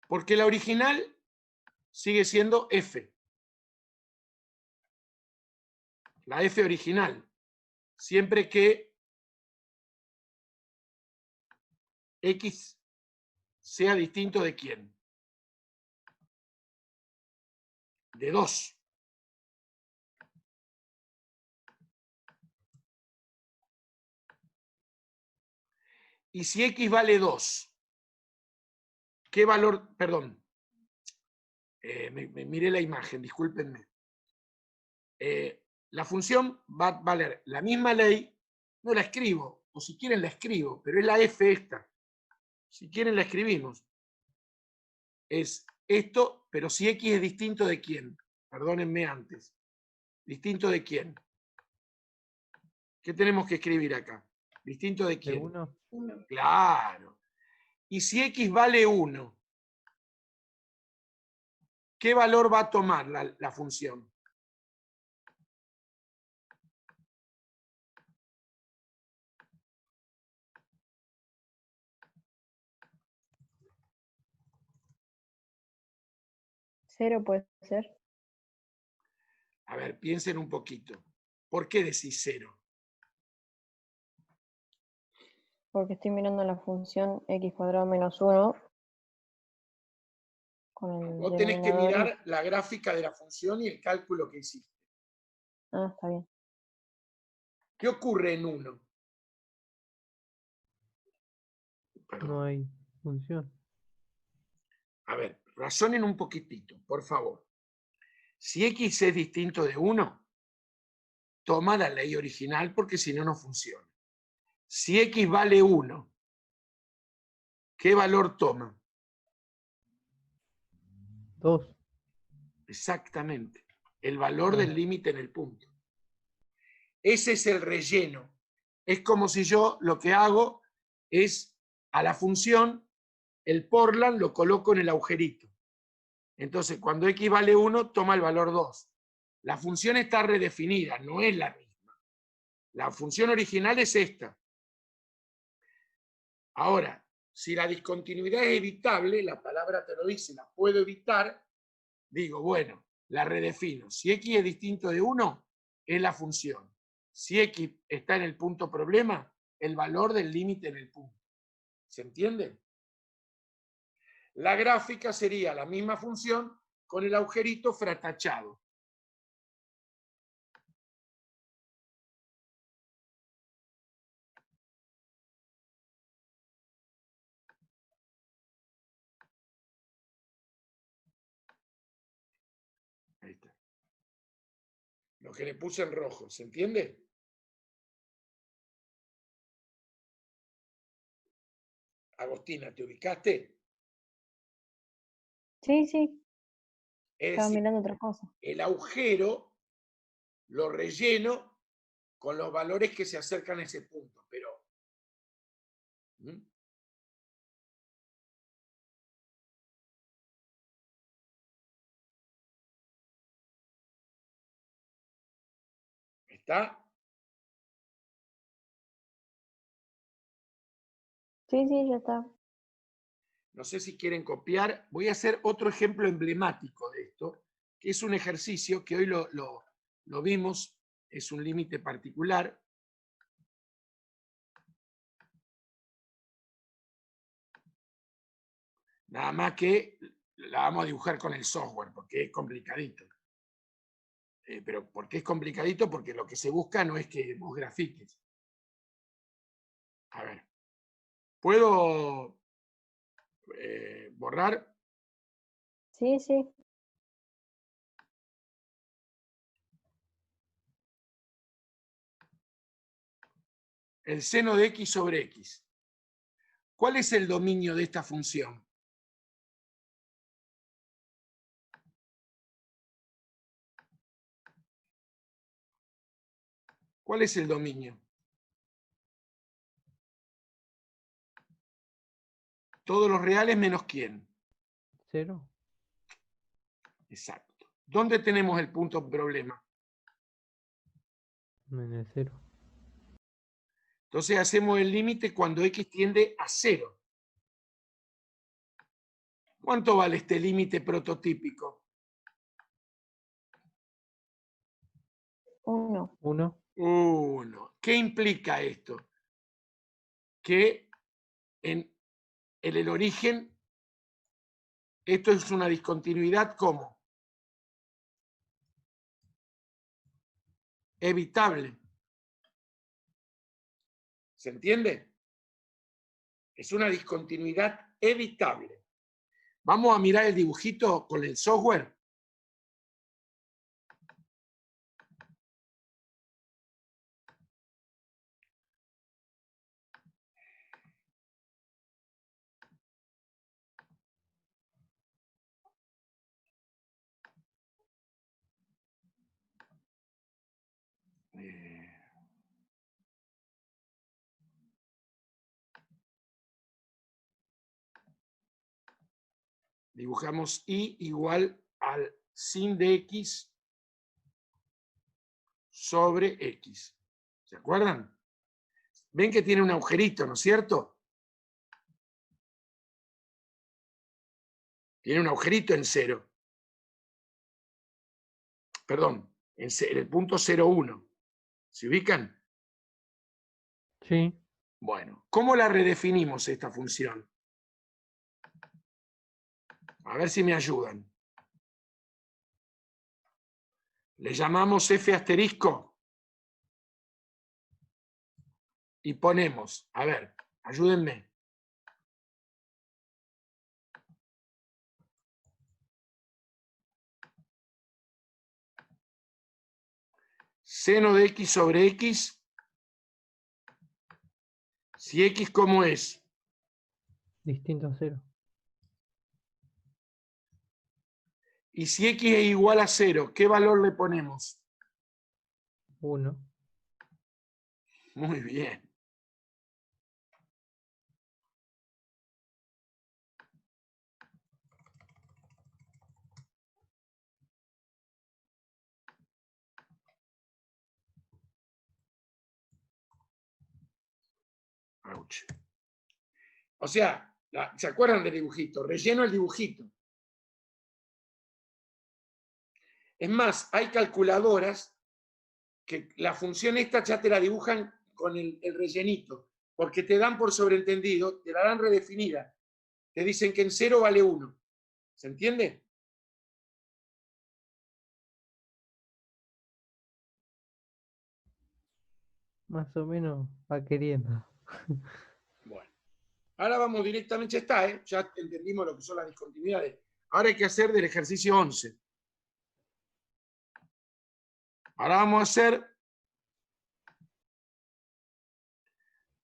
Speaker 1: Porque la original sigue siendo F. La F original. Siempre que X sea distinto de quién. De 2. Y si X vale 2, ¿qué valor? Perdón, me miré la imagen, discúlpenme. La función va a valer la misma ley, no la escribo, o si quieren la escribo, pero es la F esta. Si quieren la escribimos. Es esto, pero si X es distinto de quién. Perdónenme antes. ¿Distinto de quién? ¿Qué tenemos que escribir acá? ¿Distinto de
Speaker 2: ¿De
Speaker 1: quién?
Speaker 2: 1?
Speaker 3: 1.
Speaker 1: Claro. Y si X vale 1, ¿qué valor va a tomar la función?
Speaker 4: Cero puede ser,
Speaker 1: A ver, piensen un poquito. ¿Por qué decís 0?
Speaker 4: porque estoy mirando la función x cuadrado menos 1 con el
Speaker 1: Vos tenés que
Speaker 4: denominador.
Speaker 1: mirar la gráfica de la función y el cálculo que hiciste.
Speaker 4: Ah, está bien.
Speaker 1: ¿Qué ocurre en 1?
Speaker 2: No hay función.
Speaker 1: A ver, razonen un poquitito, por favor. Si X es distinto de 1, toma la ley original porque si no, no funciona. Si X vale 1, ¿qué valor toma?
Speaker 2: 2.
Speaker 1: Exactamente. El valor del límite en el punto. Ese es el relleno. Es como si yo lo que hago es a la función, el Portland lo coloco en el agujerito. Entonces, cuando X vale 1, toma el valor 2. La función está redefinida, no es la misma. La función original es esta. Ahora, si la discontinuidad es evitable, la palabra te lo dice, la puedo evitar, digo, bueno, la redefino. Si X es distinto de 1, es la función. Si X está en el punto problema, el valor del límite en el punto. ¿Se entiende? La gráfica sería la misma función con el agujerito fratachado. Ahí está. Lo que le puse en rojo, ¿se entiende? Agostina, ¿te ubicaste?
Speaker 4: Sí, sí,
Speaker 1: Es
Speaker 4: estaba
Speaker 1: decir,
Speaker 4: mirando otra cosa.
Speaker 1: el agujero lo relleno con los valores que se acercan a ese punto, pero ¿Mm? ¿Está?
Speaker 4: Sí, sí, ya está.
Speaker 1: No sé si quieren copiar. Voy a hacer otro ejemplo emblemático de esto, que es un ejercicio que hoy lo vimos, es un límite particular. Nada más que la vamos a dibujar con el software, porque es complicadito. Pero ¿por qué es complicadito? Porque lo que se busca no es que vos grafiques. A ver, ¿puedo borrar?
Speaker 4: Sí, sí.
Speaker 1: El seno de x sobre x. ¿Cuál es el dominio de esta función? ¿Cuál es el dominio? Todos los reales menos quién.
Speaker 2: 0.
Speaker 1: Exacto. ¿Dónde tenemos el punto problema?
Speaker 2: En el 0.
Speaker 1: Entonces hacemos el límite cuando x tiende a 0. ¿Cuánto vale este límite prototípico?
Speaker 4: 1.
Speaker 2: 1.
Speaker 1: 1. ¿Qué implica esto? Que en el origen, esto es una discontinuidad ¿cómo? Evitable. ¿Se entiende? Es una discontinuidad evitable. Vamos a mirar el dibujito con el software. Dibujamos y igual al sin de x sobre x. ¿Se acuerdan? Ven que tiene un agujerito, ¿no es cierto? Tiene un agujerito en 0. Perdón, en el punto 0,1. ¿Se ubican?
Speaker 2: Sí.
Speaker 1: Bueno, ¿cómo la redefinimos esta función? A ver si me ayudan. Le llamamos f asterisco y ponemos, a ver, ayúdenme. Seno de x sobre x, si x ¿cómo es?
Speaker 2: Distinto a 0.
Speaker 1: Y si x es igual a 0, ¿qué valor le ponemos?
Speaker 2: 1.
Speaker 1: Muy bien. Ouch. O sea, ¿se acuerdan del dibujito? Relleno el dibujito. Es más, hay calculadoras que la función esta ya te la dibujan con el rellenito, porque te dan por sobreentendido, te la dan redefinida. Te dicen que en 0 vale 1. ¿Se entiende?
Speaker 2: Más o menos va queriendo.
Speaker 1: Bueno. Ahora vamos directamente, ya está, ¿eh? Ya entendimos lo que son las discontinuidades. Ahora hay que hacer del ejercicio 11. Ahora vamos a hacer...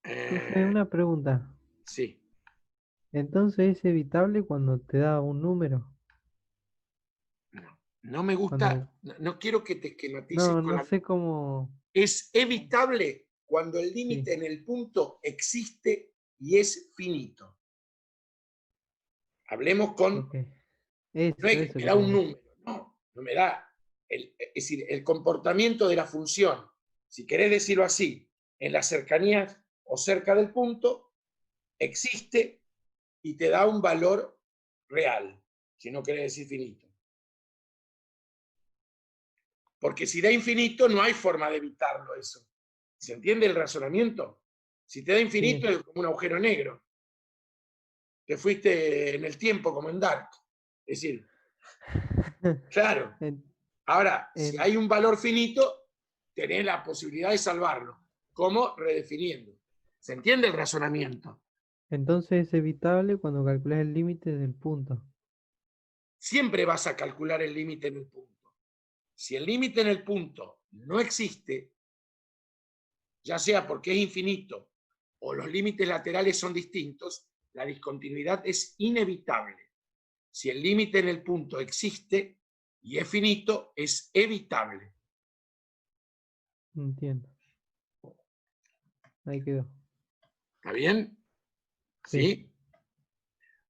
Speaker 2: Profe, una pregunta.
Speaker 1: Sí.
Speaker 2: Entonces es evitable cuando te da un número.
Speaker 1: No me
Speaker 2: Cuando...
Speaker 1: gusta, no quiero que te esquematices
Speaker 2: No,
Speaker 1: con
Speaker 2: no
Speaker 1: la...
Speaker 2: sé cómo.
Speaker 1: Es evitable cuando el
Speaker 2: Sí.
Speaker 1: límite en el punto existe y es finito. Hablemos con...
Speaker 2: Ok.
Speaker 1: No es que
Speaker 2: Eso
Speaker 1: me da un
Speaker 2: quería decir.
Speaker 1: número, no me da... es decir, el comportamiento de la función, si querés decirlo así, en las cercanías o cerca del punto, existe y te da un valor real, si no querés decir finito. Porque si da infinito, no hay forma de evitarlo eso. ¿Se entiende el razonamiento? Si te da infinito,
Speaker 2: Sí.
Speaker 1: es como un agujero negro. Te fuiste en el tiempo como en Dark. Es decir, claro.
Speaker 2: En-
Speaker 1: Ahora, si
Speaker 2: en-
Speaker 1: hay un valor finito, tenés la posibilidad de salvarlo. ¿Cómo? Redefiniendo. ¿Se entiende el razonamiento?
Speaker 2: Entonces es evitable cuando calculas el límite del punto.
Speaker 1: Siempre vas a calcular el límite en el punto. Si el límite en el punto no existe, ya sea porque es infinito o los límites laterales son distintos, la discontinuidad es inevitable. Si el límite en el punto existe y es finito, es evitable.
Speaker 2: Entiendo. Ahí quedó.
Speaker 1: ¿Está bien?
Speaker 2: Sí.
Speaker 1: ¿Sí?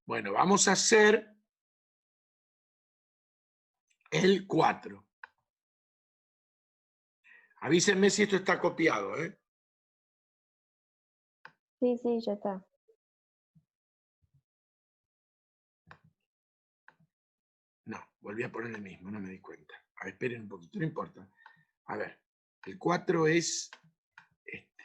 Speaker 1: Bueno, vamos a hacer el 4. Avísenme si esto está copiado, ¿eh?
Speaker 4: Sí, sí, ya está.
Speaker 1: No, volví a poner el mismo, no me di cuenta. A ver, esperen un poquito, no importa. A ver, el 4 es este.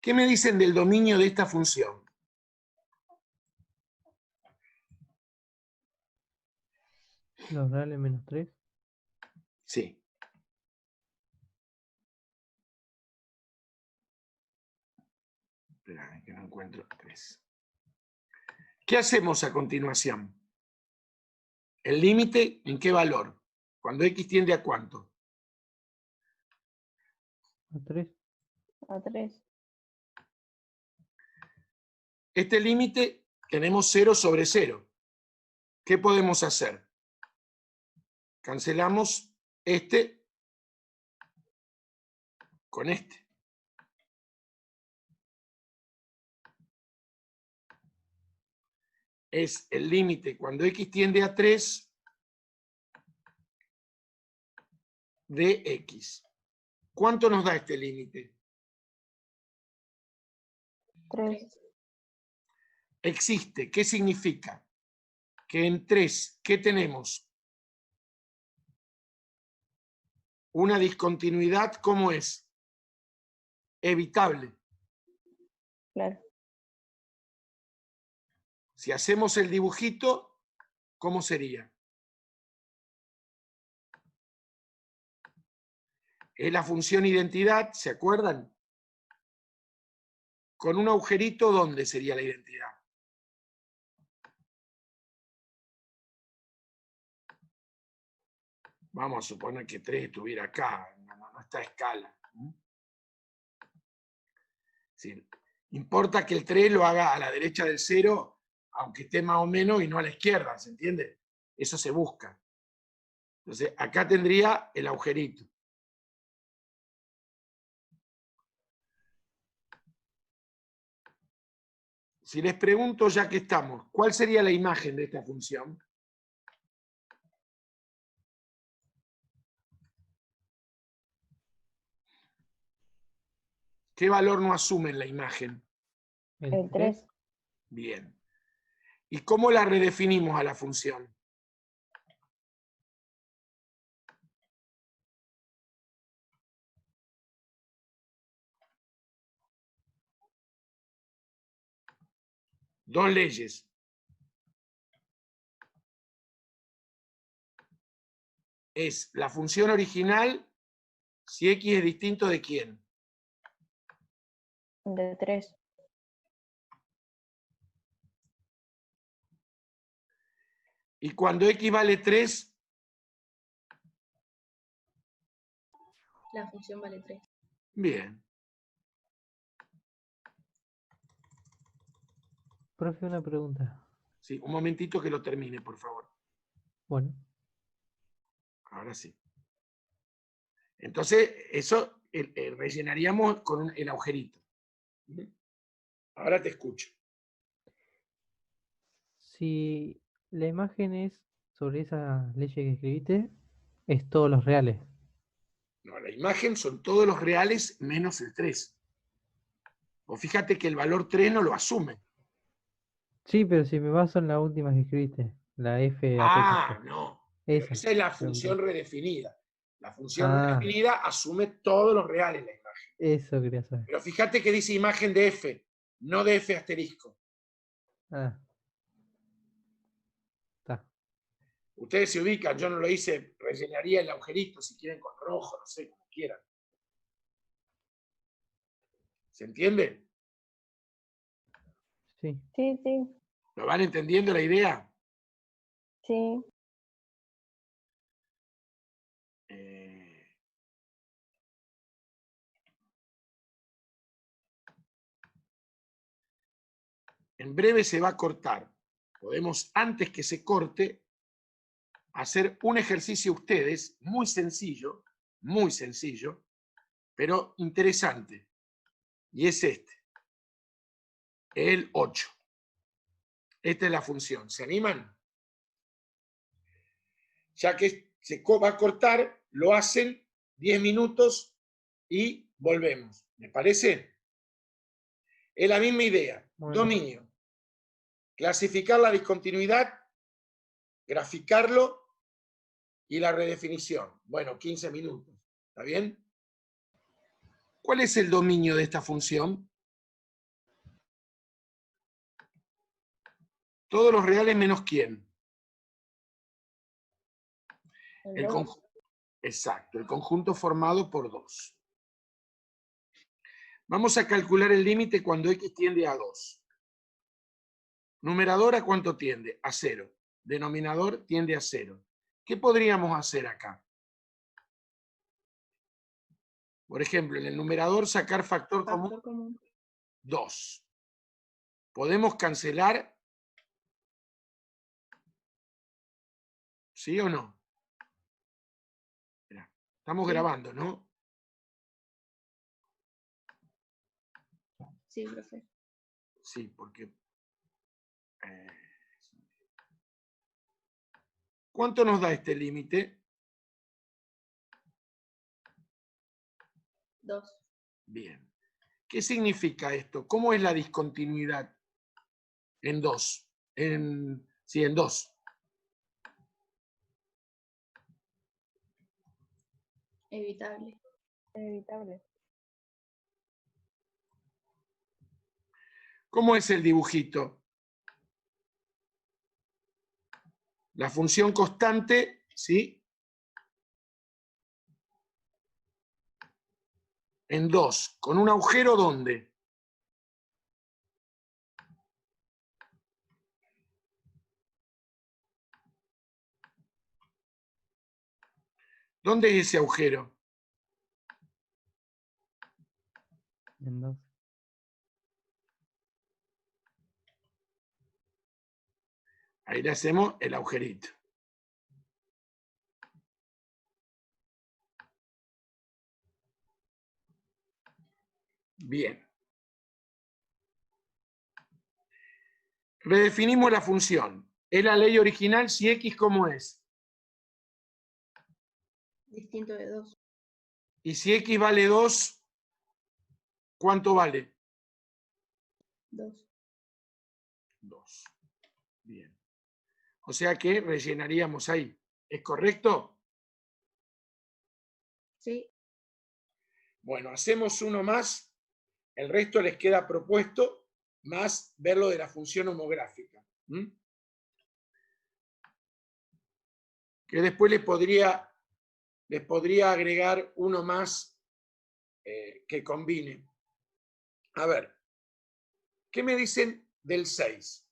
Speaker 1: ¿Qué me dicen del dominio de esta función?
Speaker 2: Los reales menos 3.
Speaker 1: Sí. Espera, que no encuentro 3. ¿Qué hacemos a continuación? ¿El límite en qué valor? Cuando x tiende a ¿cuánto?
Speaker 2: A 3.
Speaker 4: A 3.
Speaker 1: Este límite tenemos 0 sobre 0. ¿Qué podemos hacer? Cancelamos este con este. Es el límite cuando x tiende a 3 de x. ¿Cuánto nos da este límite?
Speaker 4: 3.
Speaker 1: Existe. ¿Qué significa? Que en 3, ¿qué tenemos? Una discontinuidad, ¿cómo es? Evitable.
Speaker 4: Claro.
Speaker 1: Si hacemos el dibujito, ¿cómo sería? Es la función identidad, ¿se acuerdan? Con un agujerito, ¿dónde sería la identidad? Vamos a suponer que 3 estuviera acá, no está a escala. Sí. Importa que el 3 lo haga a la derecha del 0, aunque esté más o menos, y no a la izquierda, ¿se entiende? Eso se busca. Entonces, acá tendría el agujerito. Si les pregunto, ya que estamos, ¿cuál sería la imagen de esta función? ¿Qué valor no asume en la imagen?
Speaker 4: El 3.
Speaker 1: Bien. ¿Y cómo la redefinimos a la función? Dos leyes. Es la función original si x es distinto de quién.
Speaker 4: De 3.
Speaker 1: Y cuando x vale 3,
Speaker 3: La función vale 3.
Speaker 1: bien.
Speaker 2: Profe, una pregunta.
Speaker 1: Sí, un momentito que lo termine, por favor.
Speaker 2: Bueno,
Speaker 1: Ahora sí. Entonces, eso rellenaríamos con el agujerito. Ahora te escucho.
Speaker 2: si la imagen es sobre esa ley que escribiste, es todos los reales.
Speaker 1: No, la imagen son todos los reales menos el 3. O fíjate que el valor 3 no lo asume.
Speaker 2: Sí, pero si me baso en la última que escribiste, la F
Speaker 1: Ah,
Speaker 2: apóstrofe.
Speaker 1: no. Pero
Speaker 2: Esa,
Speaker 1: esa es la
Speaker 2: pregunta.
Speaker 1: función redefinida. La función
Speaker 2: Ah,
Speaker 1: redefinida asume todos los reales la imagen.
Speaker 2: eso quería saber.
Speaker 1: Pero fíjate que dice imagen de F, no de F asterisco.
Speaker 2: Ah, está.
Speaker 1: Ustedes se ubican, yo no lo hice, rellenaría el agujerito si quieren con rojo, no sé, como quieran. ¿Se entiende?
Speaker 2: Sí.
Speaker 4: Sí, sí,
Speaker 1: ¿Lo van entendiendo la idea?
Speaker 4: sí.
Speaker 1: En breve se va a cortar. Podemos, antes que se corte, hacer un ejercicio ustedes, muy sencillo, pero interesante. Y es este, el 8. Esta es la función. ¿Se animan? Ya que se va a cortar, lo hacen 10 minutos y volvemos. ¿Me parece? Es la misma idea.
Speaker 2: Bueno.
Speaker 1: Dominio. Clasificar la discontinuidad, graficarlo y la redefinición. Bueno, 15 minutos. ¿Está bien? ¿Cuál es el dominio de esta función? Todos los reales menos quién.
Speaker 4: El 2.
Speaker 1: Exacto, el conjunto formado por 2. Vamos a calcular el límite cuando x tiende a 2. Numerador, ¿a cuánto tiende? A 0. Denominador tiende a 0. ¿Qué podríamos hacer acá? Por ejemplo, en el numerador sacar factor común 2. ¿Podemos cancelar? ¿Sí o no? Mirá, estamos
Speaker 3: Sí.
Speaker 1: grabando, ¿no?
Speaker 3: Sí, profe.
Speaker 1: Sí, porque... ¿cuánto nos da este límite?
Speaker 3: 2.
Speaker 1: Bien. ¿Qué significa esto? ¿Cómo es la discontinuidad? En 2. Sí, en 2.
Speaker 3: Evitable.
Speaker 4: Inevitable.
Speaker 1: ¿Cómo es el dibujito? La función constante, ¿sí? En 2. ¿Con un agujero dónde? ¿Dónde es ese agujero?
Speaker 2: En 2.
Speaker 1: Ahí le hacemos el agujerito. Bien. Redefinimos la función. Es la ley original si x, ¿cómo es?
Speaker 3: Distinto de 2.
Speaker 1: Y si x vale 2, ¿cuánto vale?
Speaker 3: 2.
Speaker 1: 2. Bien. O sea que rellenaríamos ahí. ¿Es correcto?
Speaker 3: Sí.
Speaker 1: Bueno, hacemos uno más. El resto les queda propuesto, más ver lo de la función homográfica. Que después les podría agregar uno más que combine. A ver, ¿qué me dicen del 6?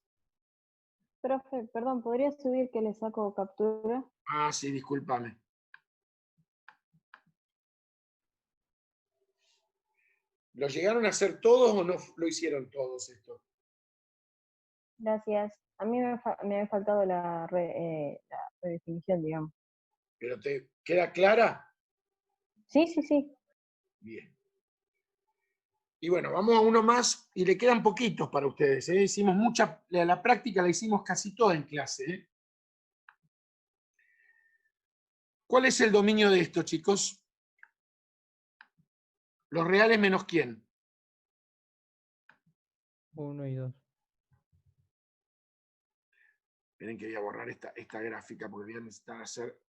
Speaker 4: Profe, perdón, ¿podría subir que le saco captura?
Speaker 1: Ah, sí, discúlpame. ¿Lo llegaron a hacer todos o no lo hicieron todos esto?
Speaker 4: Gracias. A mí me había faltado la redefinición, digamos.
Speaker 1: ¿Pero te queda clara?
Speaker 4: Sí, sí, sí.
Speaker 1: Bien. Y bueno, vamos a uno más y le quedan poquitos para ustedes. Hicimos mucha, la práctica la hicimos casi toda en clase. ¿Cuál es el dominio de esto, chicos? Los reales menos quién.
Speaker 2: 1 y 2.
Speaker 1: Esperen que voy a borrar esta gráfica porque voy a necesitar hacer...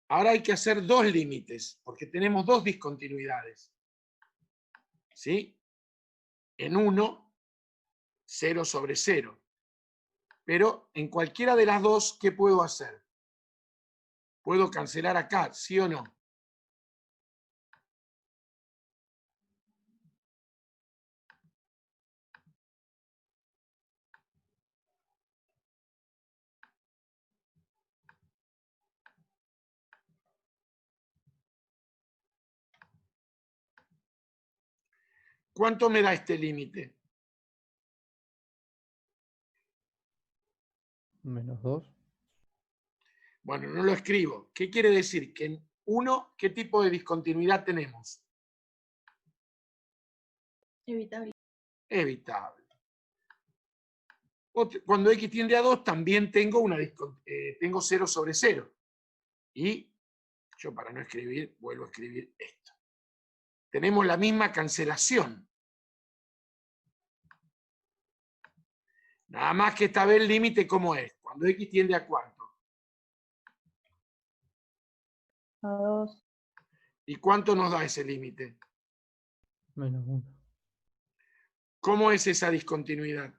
Speaker 1: Ahora hay que hacer dos límites, porque tenemos dos discontinuidades. ¿Sí? En 1, 0 sobre 0. Pero en cualquiera de las dos, ¿qué puedo hacer? Puedo cancelar acá, ¿sí o no? ¿Cuánto me da este límite?
Speaker 2: Menos 2.
Speaker 1: Bueno, no lo escribo. ¿Qué quiere decir? Que en 1, ¿qué tipo de discontinuidad tenemos?
Speaker 3: Evitable.
Speaker 1: Evitable. Cuando x tiende a 2 también tengo, tengo 0 sobre 0. Y yo, para no escribir, vuelvo a escribir esto. Tenemos la misma cancelación. Nada más que esta vez el límite, ¿cómo es? Cuando x tiende a ¿cuánto?
Speaker 4: A 2.
Speaker 1: ¿Y cuánto nos da ese límite?
Speaker 2: Menos 1.
Speaker 1: ¿Cómo es esa discontinuidad?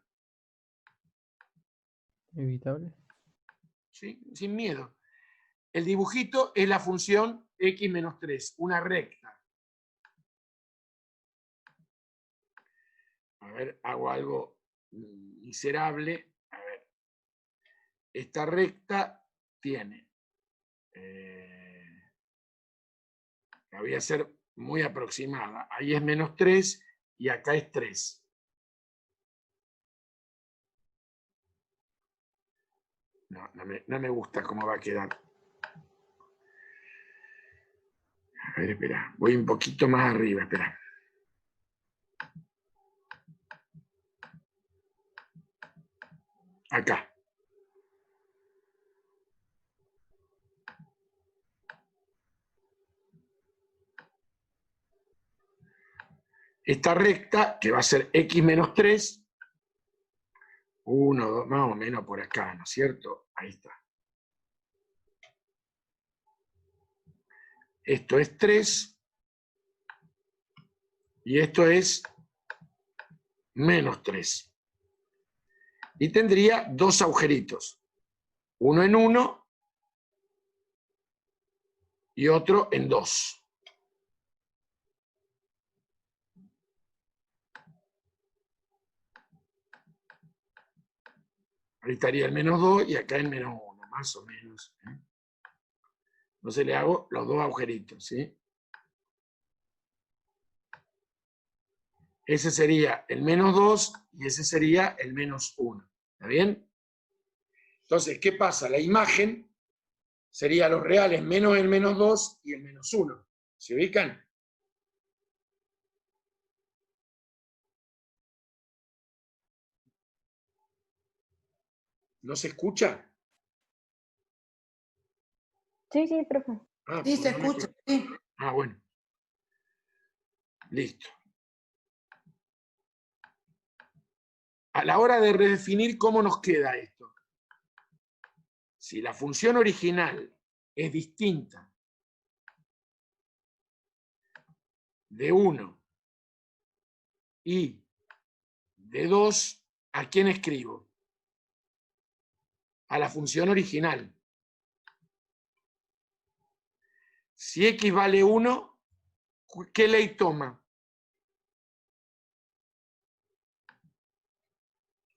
Speaker 2: Evitable.
Speaker 1: ¿Sí? Sin miedo. El dibujito es la función x menos 3, una recta. A ver, hago algo miserable. A ver. Esta recta tiene... la voy a hacer muy aproximada. Ahí es menos 3 y acá es 3. No me gusta cómo va a quedar. A ver, espera. Voy un poquito más arriba, espera. Acá. Esta recta, que va a ser x menos 3, 1, 2, más o menos por acá, ¿no es cierto? Ahí está. Esto es 3 y esto es menos 3. Y tendría dos agujeritos. Uno en 1 y otro en 2. Ahí estaría el menos 2 y acá el menos 1, más o menos. Entonces le hago los dos agujeritos, ¿sí? Ese sería el menos 2 y ese sería el menos 1. ¿Está bien? Entonces, ¿qué pasa? La imagen sería los reales menos el menos 2 y el menos 1. ¿Se ubican? ¿No se escucha?
Speaker 4: Sí, sí, profe.
Speaker 1: Ah,
Speaker 5: Sí,
Speaker 1: pues
Speaker 5: se
Speaker 1: no me
Speaker 5: escucha,
Speaker 1: escucho.
Speaker 5: sí.
Speaker 1: Ah, bueno. Listo. A la hora de redefinir, ¿cómo nos queda esto? Si la función original es distinta de 1 y de 2, ¿a quién escribo? A la función original. Si x vale 1, ¿qué ley toma?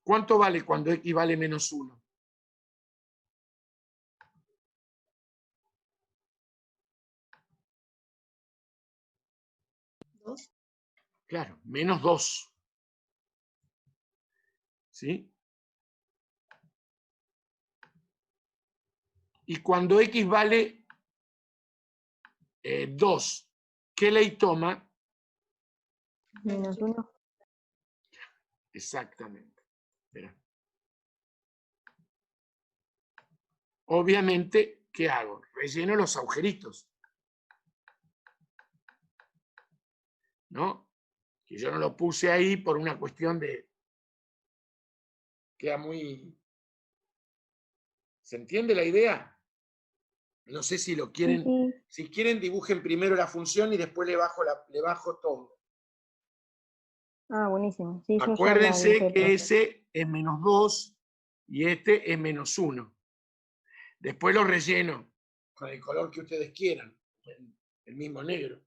Speaker 1: ¿Cuánto vale cuando x vale menos 1?
Speaker 3: Dos.
Speaker 1: Claro, menos 2. ¿Sí? Y cuando x vale 2, ¿qué ley toma?
Speaker 4: Menos 1.
Speaker 1: Exactamente. Espera. Obviamente, ¿qué hago? Relleno los agujeritos. ¿No? Que yo no lo puse ahí por una cuestión de... Queda muy... ¿Se entiende la idea? No sé si lo
Speaker 4: Sí,
Speaker 1: quieren...
Speaker 4: sí.
Speaker 1: Si quieren, dibujen primero la función y después le bajo todo.
Speaker 4: Ah, buenísimo. Sí, yo ya la
Speaker 1: Acuérdense
Speaker 4: dibujé,
Speaker 1: que
Speaker 4: profe.
Speaker 1: ese es menos 2 y este es menos 1. Después lo relleno con el color que ustedes quieran, el mismo negro.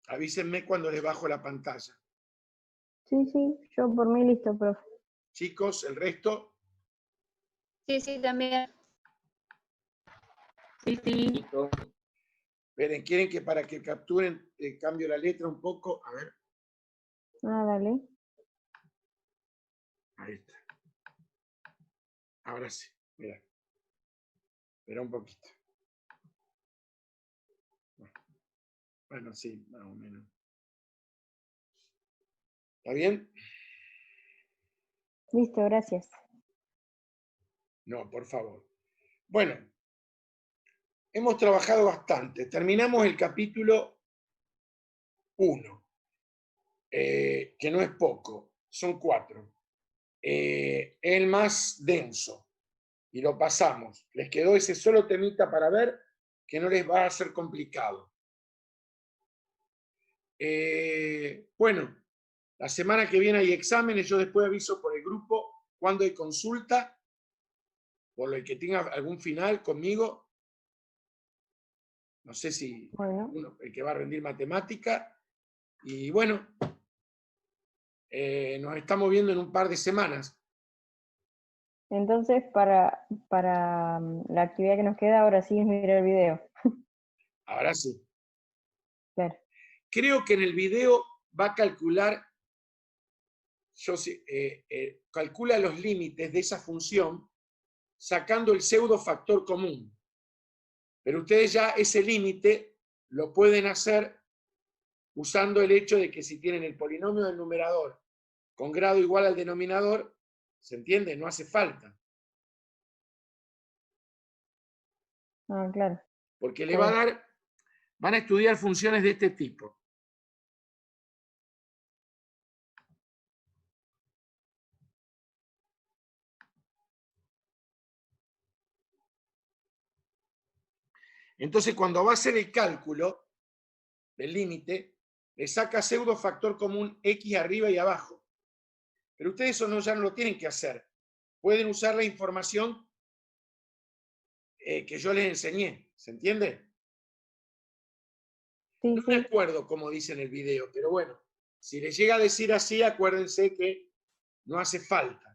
Speaker 1: Avísenme cuando les bajo la pantalla.
Speaker 4: Sí, sí, yo por mí listo, profe.
Speaker 1: Chicos, el resto.
Speaker 3: Sí, sí, también.
Speaker 5: Sí, sí.
Speaker 1: Listo. Esperen, ¿quieren que para que capturen cambio la letra un poco? A ver,
Speaker 4: Ah, dale.
Speaker 1: ahí está. Ahora sí, mira. Espera un poquito. Bueno, sí, más o menos. ¿Está bien?
Speaker 4: Listo, gracias.
Speaker 1: No, por favor. Bueno, hemos trabajado bastante. Terminamos el capítulo 1, que no es poco, son 4. El más denso. Y lo pasamos. Les quedó ese solo temita para ver que no les va a ser complicado. Bueno, la semana que viene hay exámenes. Yo después aviso por el grupo cuando hay consulta. Por el que tenga algún final conmigo. No sé si
Speaker 4: Bueno,
Speaker 1: el que va a rendir matemática. Y bueno, nos estamos viendo en un par de semanas.
Speaker 4: entonces para la actividad que nos queda ahora sí es mirar el video.
Speaker 1: Ahora sí.
Speaker 4: Claro.
Speaker 1: Creo que en el video va a calcular, calcula los límites de esa función sacando el pseudo factor común. Pero ustedes ya ese límite lo pueden hacer usando el hecho de que si tienen el polinomio del numerador con grado igual al denominador, ¿se entiende? No hace falta.
Speaker 4: Ah, claro.
Speaker 1: Porque le
Speaker 4: Está
Speaker 1: va a
Speaker 4: bien.
Speaker 1: dar, van a estudiar funciones de este tipo. Entonces, cuando va a hacer el cálculo del límite, le saca pseudo factor común x arriba y abajo. Pero ustedes eso ya no lo tienen que hacer. Pueden usar la información que yo les enseñé. ¿Se entiende?
Speaker 4: Sí,
Speaker 1: No me
Speaker 4: sí.
Speaker 1: acuerdo cómo dice en el video, pero bueno, si les llega a decir así, acuérdense que no hace falta.